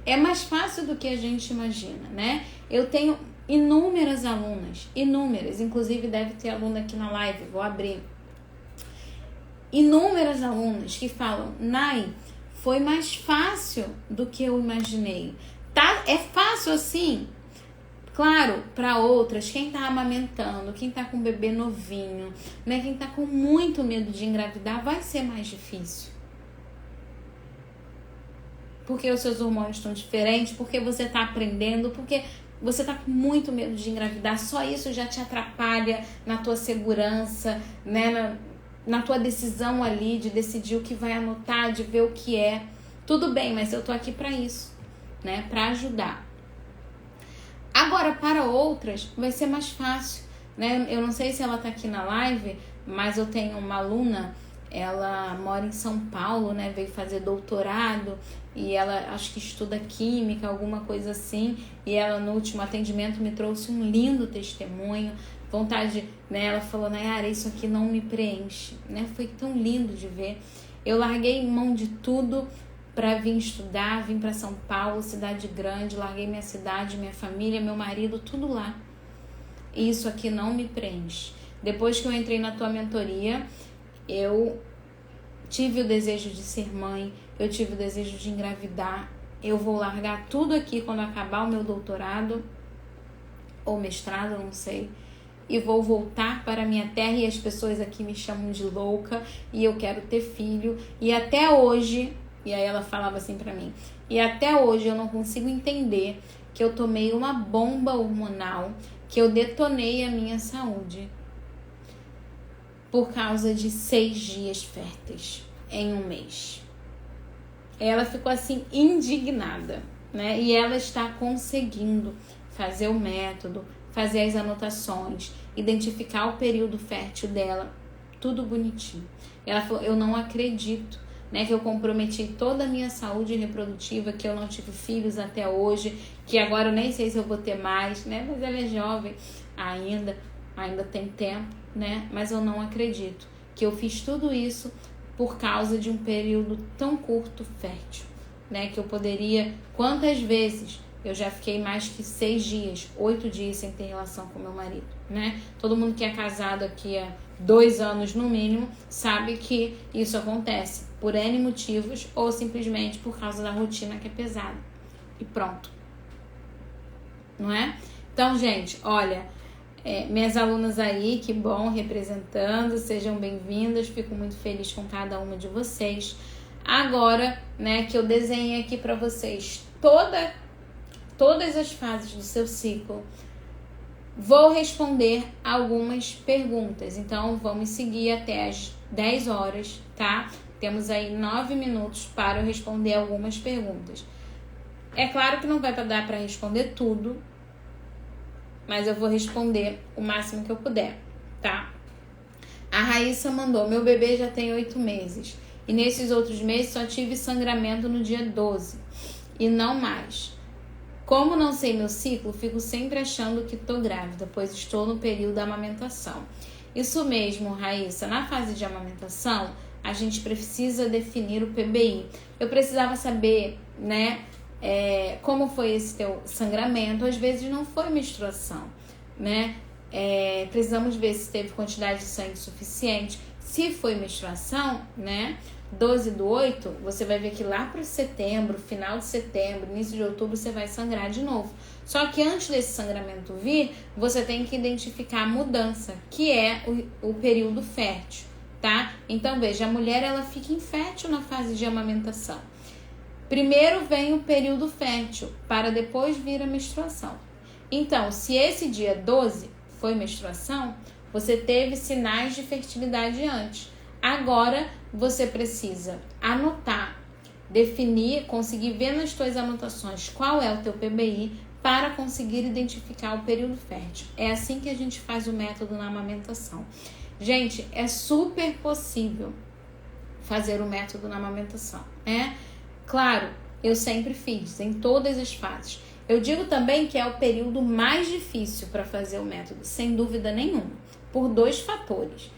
É mais fácil do que a gente imagina, né? Eu tenho inúmeras alunas, inclusive deve ter aluna aqui na live, vou abrir. Inúmeras alunas que falam, Nai, foi mais fácil do que eu imaginei. Tá? É fácil assim? Claro, para outras, quem tá amamentando, quem tá com um bebê novinho, né? Quem tá com muito medo de engravidar, vai ser mais difícil. Porque os seus hormônios estão diferentes, porque você tá aprendendo, porque você tá com muito medo de engravidar. Só isso já te atrapalha na tua segurança, né? Na tua decisão ali de decidir o que vai anotar, de ver o que é. Tudo bem, mas eu tô aqui para isso, né? Para ajudar. Agora, para outras, vai ser mais fácil, né? Eu não sei se ela tá aqui na live, mas eu tenho uma aluna, ela mora em São Paulo, né? Veio fazer doutorado e ela acho que estuda química, alguma coisa assim. E ela no último atendimento me trouxe um lindo testemunho. Vontade, né? Ela falou, Nayara, isso aqui não me preenche, né? Foi tão lindo de ver. Eu larguei mão de tudo para vir estudar, vim para São Paulo, cidade grande, larguei minha cidade, minha família, meu marido, tudo lá. E isso aqui não me preenche. Depois que eu entrei na tua mentoria, eu tive o desejo de ser mãe, eu tive o desejo de engravidar. Eu vou largar tudo aqui quando acabar o meu doutorado ou mestrado, não sei. E vou voltar para a minha terra e as pessoas aqui me chamam de louca e eu quero ter filho. E até hoje, e aí ela falava assim para mim, e até hoje eu não consigo entender que eu tomei uma bomba hormonal, que eu detonei a minha saúde por causa de 6 dias férteis em um mês. Ela ficou assim indignada, né? E ela está conseguindo fazer o método, fazer as anotações, identificar o período fértil dela, tudo bonitinho. Ela falou, eu não acredito, né, que eu comprometi toda a minha saúde reprodutiva, que eu não tive filhos até hoje, que agora eu nem sei se eu vou ter mais, né, mas ela é jovem ainda tem tempo, né, mas eu não acredito que eu fiz tudo isso por causa de um período tão curto fértil, né, que eu poderia, quantas vezes eu já fiquei mais que 6 dias, 8 dias sem ter relação com meu marido, né? Todo mundo que é casado aqui há 2 anos no mínimo sabe que isso acontece por N motivos ou simplesmente por causa da rotina que é pesada. E pronto. Não é? Então, gente, olha, minhas alunas aí, que bom, representando, sejam bem-vindas, fico muito feliz com cada uma de vocês. Agora, né, que eu desenhei aqui para vocês todas as fases do seu ciclo, vou responder algumas perguntas. Então, vamos seguir até as 10 horas, tá? Temos aí 9 minutos para eu responder algumas perguntas. É claro que não vai dar para responder tudo, mas eu vou responder o máximo que eu puder, tá? A Raíssa mandou, meu bebê já tem 8 meses e nesses outros meses só tive sangramento no dia 12 e não mais. Como não sei meu ciclo, fico sempre achando que tô grávida, pois estou no período da amamentação. Isso mesmo, Raíssa. Na fase de amamentação, a gente precisa definir o PBI. Eu precisava saber, né, como foi esse teu sangramento. Às vezes não foi menstruação, né? Precisamos ver se teve quantidade de sangue suficiente. Se foi menstruação, né? 12/8, você vai ver que lá para setembro, final de setembro, início de outubro, você vai sangrar de novo. Só que antes desse sangramento vir, você tem que identificar a mudança, que é o período fértil, tá? Então, veja, a mulher, ela fica infértil na fase de amamentação. Primeiro vem o período fértil, para depois vir a menstruação. Então, se esse dia 12 foi menstruação, você teve sinais de fertilidade antes. Agora, você precisa anotar, definir, conseguir ver nas tuas anotações qual é o teu PBI para conseguir identificar o período fértil. É assim que a gente faz o método na amamentação. Gente, é super possível fazer o método na amamentação, né? Claro, eu sempre fiz, em todas as fases. Eu digo também que é o período mais difícil para fazer o método, sem dúvida nenhuma, por 2 fatores.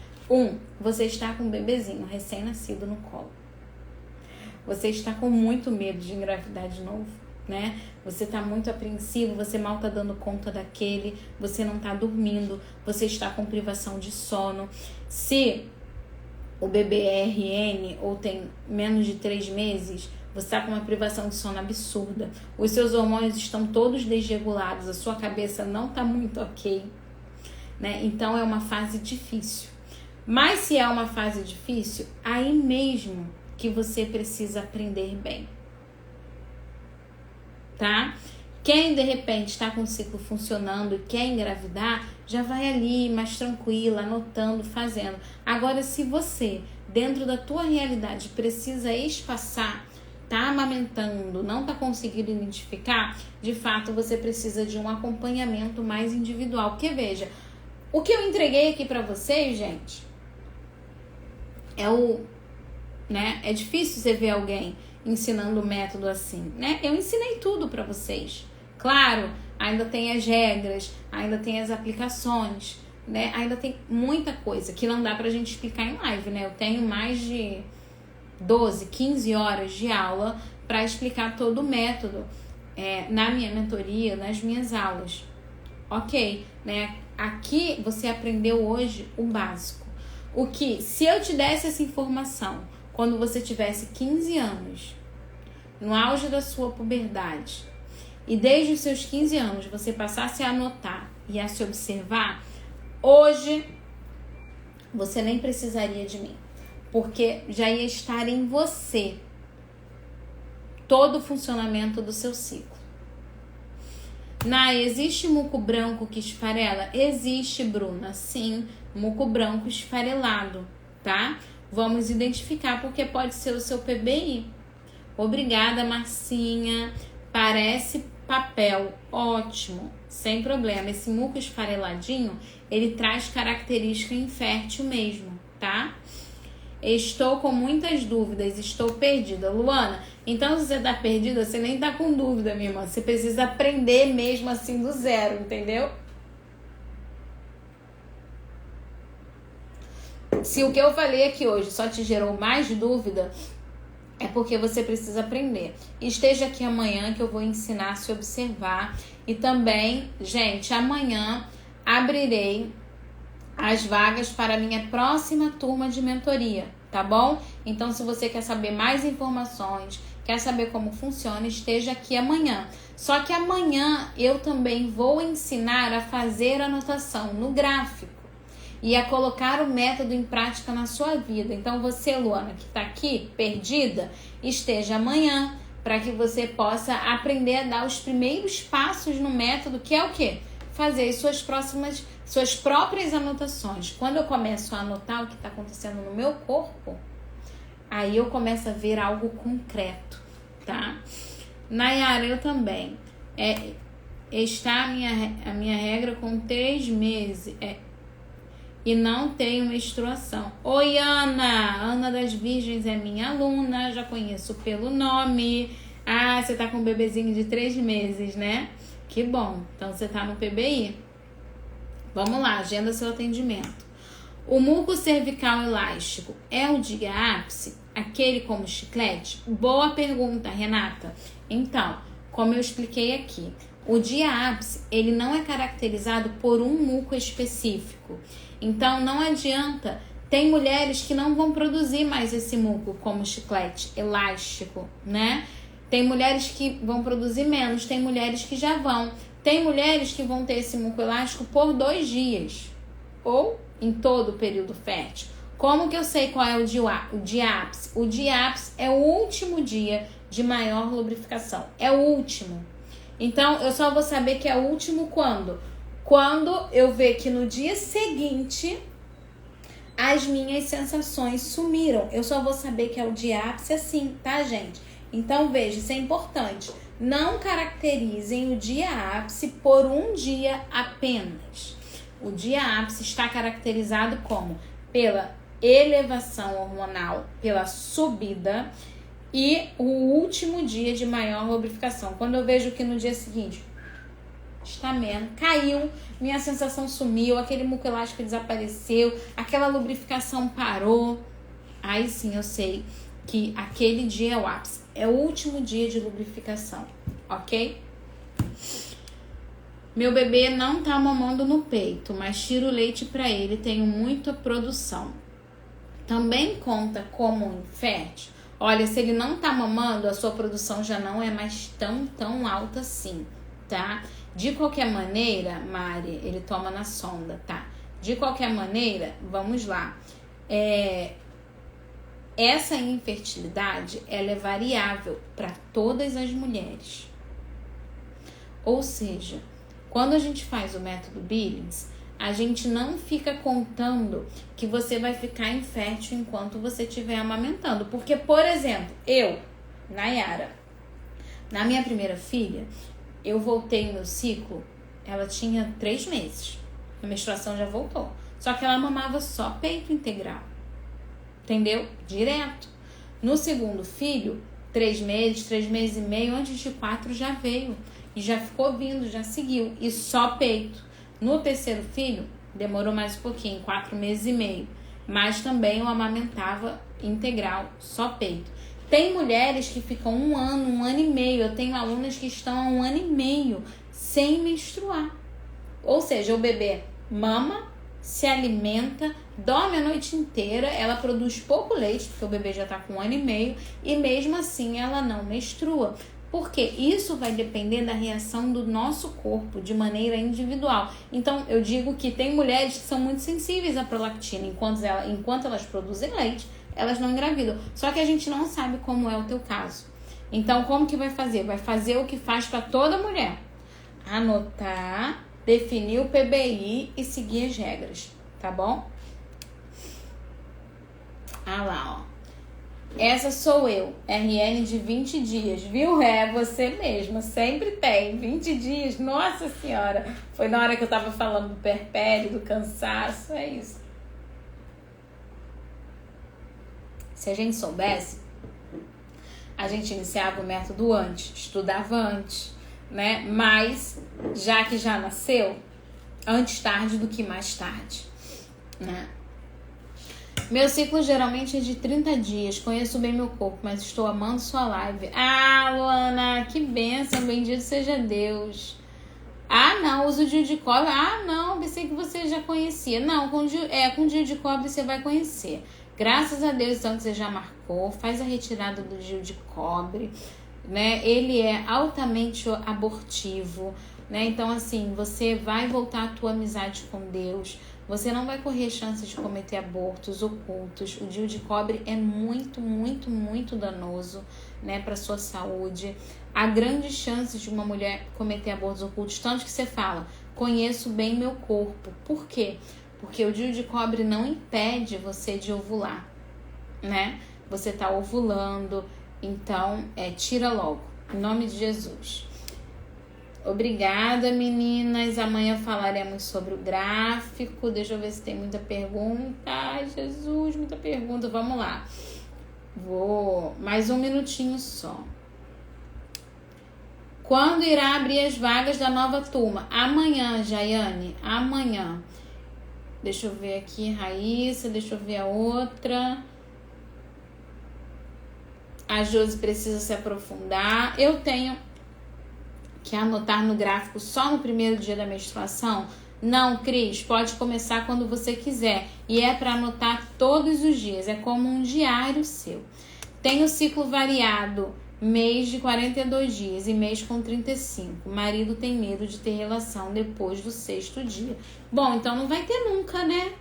Você está com um bebezinho recém-nascido no colo. Você está com muito medo de engravidar de novo, né? Você está muito apreensivo, você mal está dando conta daquele, você não está dormindo, você está com privação de sono. Se o bebê é RN ou tem menos de 3 meses, você está com uma privação de sono absurda. Os seus hormônios estão todos desregulados, a sua cabeça não está muito ok, né? Então é uma fase difícil. Mas se é uma fase difícil, aí mesmo que você precisa aprender bem, tá? Quem de repente está com o ciclo funcionando e quer engravidar, já vai ali mais tranquila, anotando, fazendo. Agora, se você, dentro da tua realidade, precisa espaçar, tá amamentando, não tá conseguindo identificar, de fato você precisa de um acompanhamento mais individual. Porque veja, o que eu entreguei aqui para vocês, gente, é difícil você ver alguém ensinando o método assim, né? Eu ensinei tudo para vocês. Claro, ainda tem as regras, ainda tem as aplicações, né? Ainda tem muita coisa que não dá pra gente explicar em live, né? Eu tenho mais de 12, 15 horas de aula para explicar todo o método na minha mentoria, nas minhas aulas. Ok, né? Aqui você aprendeu hoje o básico. O que, se eu te desse essa informação quando você tivesse 15 anos, no auge da sua puberdade, e desde os seus 15 anos você passasse a anotar e a se observar, hoje você nem precisaria de mim, porque já ia estar em você todo o funcionamento do seu ciclo. Existe muco branco que esfarela? Existe, Bruna, sim, muco branco esfarelado, tá? Vamos identificar porque pode ser o seu PBI. Obrigada, Marcinha. Parece papel, ótimo, sem problema. Esse muco esfareladinho, ele traz característica infértil mesmo, tá? Estou com muitas dúvidas, estou perdida. Luana, então se você tá perdida, você nem tá com dúvida, minha irmã. Você precisa aprender mesmo assim do zero, entendeu? Se o que eu falei aqui hoje só te gerou mais dúvida, é porque você precisa aprender. Esteja aqui amanhã que eu vou ensinar a se observar. E também, gente, amanhã abrirei as vagas para a minha próxima turma de mentoria, tá bom? Então, se você quer saber mais informações, quer saber como funciona, esteja aqui amanhã. Só que amanhã eu também vou ensinar a fazer anotação no gráfico e a colocar o método em prática na sua vida. Então, você, Luana, que está aqui perdida, esteja amanhã para que você possa aprender a dar os primeiros passos no método, que é o quê? Fazer as suas próprias anotações. Quando eu começo a anotar o que está acontecendo no meu corpo, aí eu começo a ver algo concreto, tá? Nayara, eu também. Está a minha regra com 3 meses. E não tenho menstruação. Oi, Ana! Ana das Virgens é minha aluna, já conheço pelo nome. Ah, você tá com um bebezinho de 3 meses, né? Que bom. Então você tá no PBI. Vamos lá, agenda seu atendimento. O muco cervical elástico é o diápse, aquele como chiclete? Boa pergunta, Renata. Então, como eu expliquei aqui, o diápse, ele não é caracterizado por um muco específico. Então, não adianta. Tem mulheres que não vão produzir mais esse muco como chiclete elástico, né? Tem mulheres que vão produzir menos, tem mulheres que já vão. Tem mulheres que vão ter esse muco elástico por 2 dias ou em todo o período fértil. Como que eu sei qual é o diápse? O diápse é o último dia de maior lubrificação. É o último. Então, eu só vou saber que é o último quando? Quando eu ver que no dia seguinte as minhas sensações sumiram. Eu só vou saber que é o diápse assim, tá, gente? Então, veja, isso é importante. Não caracterizem o diápse por um dia apenas. O diápse está caracterizado como? Pela elevação hormonal, pela subida, e o último dia de maior lubrificação. Quando eu vejo que no dia seguinte está menos, caiu, minha sensação sumiu, aquele muco elástico desapareceu, aquela lubrificação parou, aí sim eu sei que aquele dia é o ápice, é o último dia de lubrificação, ok? Meu bebê não tá mamando no peito, mas tiro leite para ele, tenho muita produção. Também conta como infértil? Olha, se ele não tá mamando, a sua produção já não é mais tão alta assim, tá? De qualquer maneira, Mari, ele toma na sonda, tá? De qualquer maneira, vamos lá. Essa infertilidade, ela é variável para todas as mulheres. Ou seja, quando a gente faz o método Billings, a gente não fica contando que você vai ficar infértil enquanto você estiver amamentando. Porque, por exemplo, eu, Nayara, na minha primeira filha, eu voltei meu ciclo, ela tinha 3 meses. A menstruação já voltou. Só que ela mamava só peito integral. Entendeu? Direto. No segundo filho, 3 meses, 3 meses e meio, antes de 4 já veio. E já ficou vindo, já seguiu. E só peito. No terceiro filho, demorou mais um pouquinho, 4 meses e meio. Mas também eu amamentava integral, só peito. Tem mulheres que ficam 1 ano, 1 ano e meio. Eu tenho alunas que estão há 1 ano e meio sem menstruar. Ou seja, o bebê mama, se alimenta, dorme a noite inteira, ela produz pouco leite, porque o bebê já está com 1 ano e meio, e mesmo assim ela não menstrua. Porque isso vai depender da reação do nosso corpo de maneira individual. Então, eu digo que tem mulheres que são muito sensíveis à prolactina. Enquanto elas produzem leite, elas não engravidam. Só que a gente não sabe como é o teu caso. Então, como que vai fazer? Vai fazer o que faz para toda mulher. Anotar, definir o PBI e seguir as regras. Tá bom? Ah lá, ó. Essa sou eu, RN de 20 dias, viu? É você mesma, sempre tem 20 dias, nossa senhora. Foi na hora que eu tava falando do perpério, do cansaço, é isso. Se a gente soubesse, a gente iniciava o método antes, estudava antes, né? Mas, já que já nasceu, antes tarde do que mais tarde, né? Meu ciclo geralmente é de 30 dias. Conheço bem meu corpo, mas estou amando sua live. Ah, Luana, que bênção. Bendito seja Deus. Ah, não, uso DIU de cobre. Ah, não, pensei que você já conhecia. Não, com DIU de cobre você vai conhecer. Graças a Deus, então, que você já marcou. Faz a retirada do DIU de cobre, né? Ele é altamente abortivo, né? Então, assim, você vai voltar a tua amizade com Deus. Você não vai correr chances de cometer abortos ocultos. O DIU de cobre é muito, muito, muito danoso, né, para sua saúde. Há grandes chances de uma mulher cometer abortos ocultos, tanto que você fala, conheço bem meu corpo. Por quê? Porque o DIU de cobre não impede você de ovular, né? Você tá ovulando, então tira logo, em nome de Jesus. Obrigada, meninas. Amanhã falaremos sobre o gráfico. Deixa eu ver se tem muita pergunta. Ai, Jesus, muita pergunta. Vamos lá. Vou mais um minutinho só. Quando irá abrir as vagas da nova turma? Amanhã, Jaiane. Amanhã. Deixa eu ver aqui, Raíssa. Deixa eu ver a outra. A Josi precisa se aprofundar. Eu tenho que anotar no gráfico só no primeiro dia da menstruação? Não, Cris, pode começar quando você quiser. E é para anotar todos os dias, é como um diário seu. Tem o ciclo variado, mês de 42 dias e mês com 35. O marido tem medo de ter relação depois do 6º dia. Bom, então não vai ter nunca, né?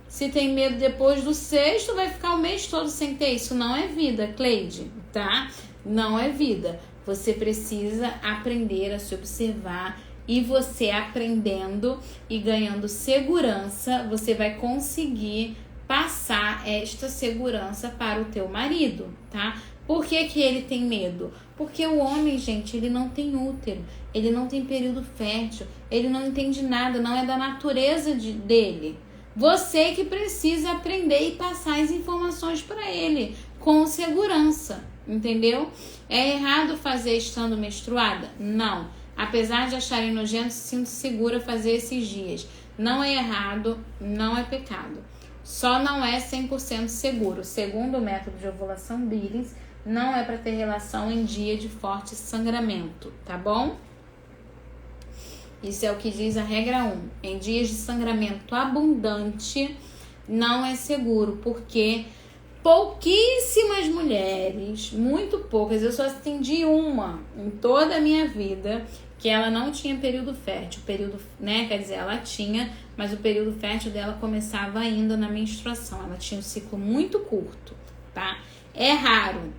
Se tem medo depois do 6º, vai ficar o mês todo sem ter. Isso não é vida, Cleide, tá? Não é vida. Você precisa aprender a se observar, e você aprendendo e ganhando segurança, você vai conseguir passar esta segurança para o teu marido, tá? Por que que ele tem medo? Porque o homem, gente, ele não tem útero, ele não tem período fértil, ele não entende nada, não é da natureza dele. Você que precisa aprender e passar as informações para ele. com segurança, entendeu? É errado fazer estando menstruada? Não. Apesar de acharem nojento, sinto segura fazer esses dias. Não é errado, não é pecado. Só não é 100% seguro. Segundo o método de ovulação Billings, não é para ter relação em dia de forte sangramento, tá bom? Isso é o que diz a regra 1. Em dias de sangramento abundante, não é seguro, porque pouquíssimas mulheres, muito poucas, eu só atendi uma em toda a minha vida, que ela não tinha período fértil. Período, né? Quer dizer, ela tinha, mas o período fértil dela começava ainda na menstruação. Ela tinha um ciclo muito curto, tá? É raro,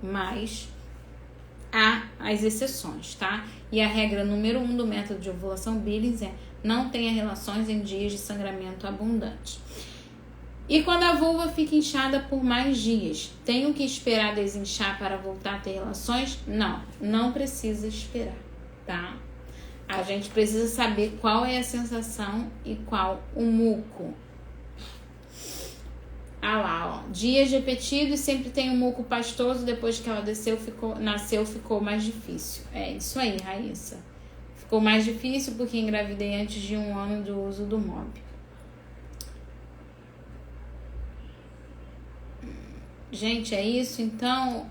mas há as exceções, tá? E a regra número 1 do método de ovulação Billings é: não tenha relações em dias de sangramento abundante. E quando a vulva fica inchada por mais dias, tenho que esperar desinchar para voltar a ter relações? Não, não precisa esperar, tá? A gente precisa saber qual é a sensação e qual o muco. Ah lá, ó. Dias repetidos, sempre tem um muco pastoso, depois que ela nasceu, ficou mais difícil. É isso aí, Raíssa. Ficou mais difícil porque engravidei antes de 1 ano do uso do MOB. Gente, é isso então.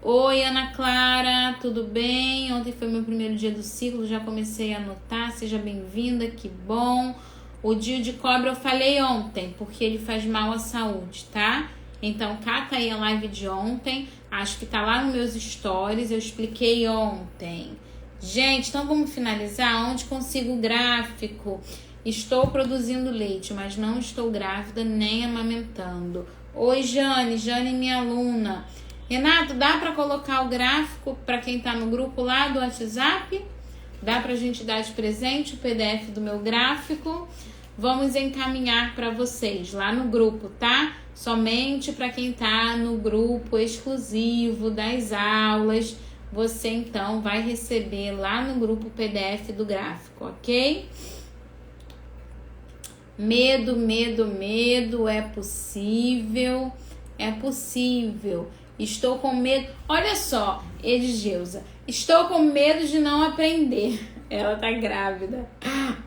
Oi, Ana Clara, tudo bem? Ontem foi meu primeiro dia do ciclo, já comecei a anotar. Seja bem-vinda, que bom. O DIU de cobra eu falei ontem, porque ele faz mal à saúde, tá? Então, cata aí a live de ontem. Acho que tá lá nos meus stories, eu expliquei ontem. Gente, então vamos finalizar. Onde consigo o gráfico? Estou produzindo leite, mas não estou grávida nem amamentando. Oi, Jane, minha aluna. Renato, dá para colocar o gráfico para quem tá no grupo lá do WhatsApp? Dá pra gente dar de presente o PDF do meu gráfico? Vamos encaminhar para vocês lá no grupo, tá? Somente para quem tá no grupo exclusivo das aulas. Você então vai receber lá no grupo o PDF do gráfico, ok? Medo, é possível, Estou com medo, olha só, Edgeusa, estou com medo de não aprender. Ela tá grávida.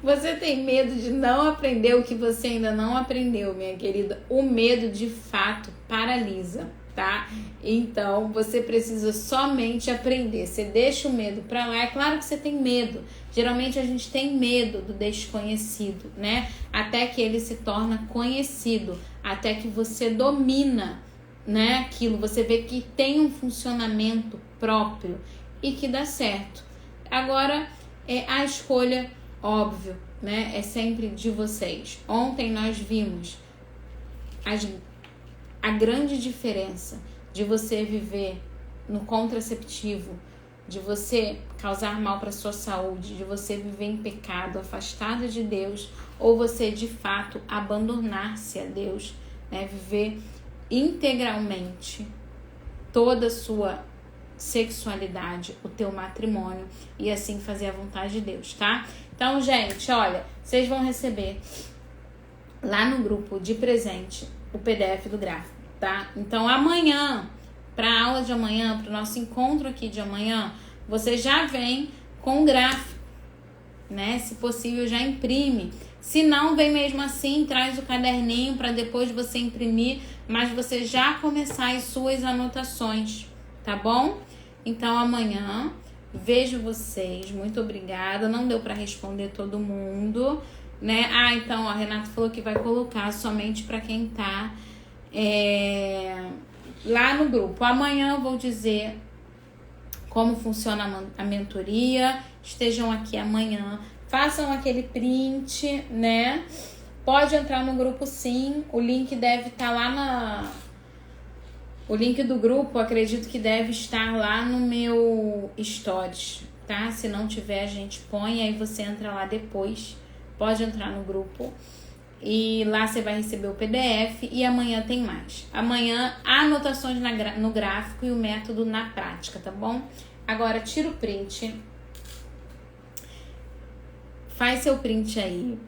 Você tem medo de não aprender o que você ainda não aprendeu, minha querida? O medo de fato paralisa, tá? Então, você precisa somente aprender. Você deixa o medo pra lá. É claro que você tem medo. Geralmente a gente tem medo do desconhecido, né? Até que ele se torna conhecido, até que você domina, né, aquilo, você vê que tem um funcionamento próprio e que dá certo. Agora, a escolha, óbvio, né, é sempre de vocês. Ontem nós vimos a grande diferença de você viver no contraceptivo, de você causar mal para sua saúde, de você viver em pecado, afastado de Deus, ou você de fato abandonar-se a Deus, né, viver integralmente toda a sua sexualidade, o teu matrimônio, e assim fazer a vontade de Deus, tá? Então, gente, olha, vocês vão receber lá no grupo de presente o PDF do gráfico, tá? Então, amanhã, para a aula de amanhã, para o nosso encontro aqui de amanhã, você já vem com o gráfico, né? Se possível, já imprime. Se não, vem mesmo assim, traz o caderninho para depois você imprimir, mas você já começar as suas anotações, tá bom? Então, amanhã, vejo vocês. Muito obrigada. Não deu para responder todo mundo, né? Ah, então, a Renata falou que vai colocar somente para quem tá lá no grupo. Amanhã eu vou dizer como funciona a mentoria. Estejam aqui amanhã. Façam aquele print, né? Pode entrar no grupo sim. O link deve estar lá O link do grupo, acredito que deve estar lá no meu stories, tá? Se não tiver, a gente põe, aí você entra lá depois. Pode entrar no grupo. E lá você vai receber o PDF e amanhã tem mais. Amanhã, anotações no gráfico e o método na prática, tá bom? Agora, tira o print. Faz seu print aí.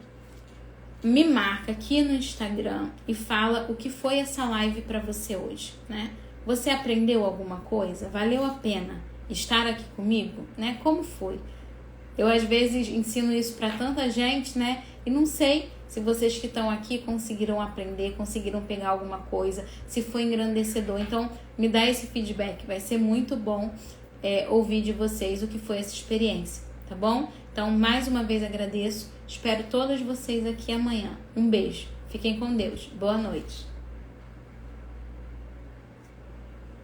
me marca aqui no Instagram e fala o que foi essa live para você hoje, né? Você aprendeu alguma coisa? Valeu a pena estar aqui comigo, né? Como foi? Eu às vezes ensino isso para tanta gente, né? E não sei se vocês que estão aqui conseguiram aprender, conseguiram pegar alguma coisa, se foi engrandecedor. Então, me dá esse feedback, vai ser muito bom ouvir de vocês o que foi essa experiência, tá bom? Então, mais uma vez agradeço, espero todos vocês aqui amanhã. Um beijo, fiquem com Deus, boa noite.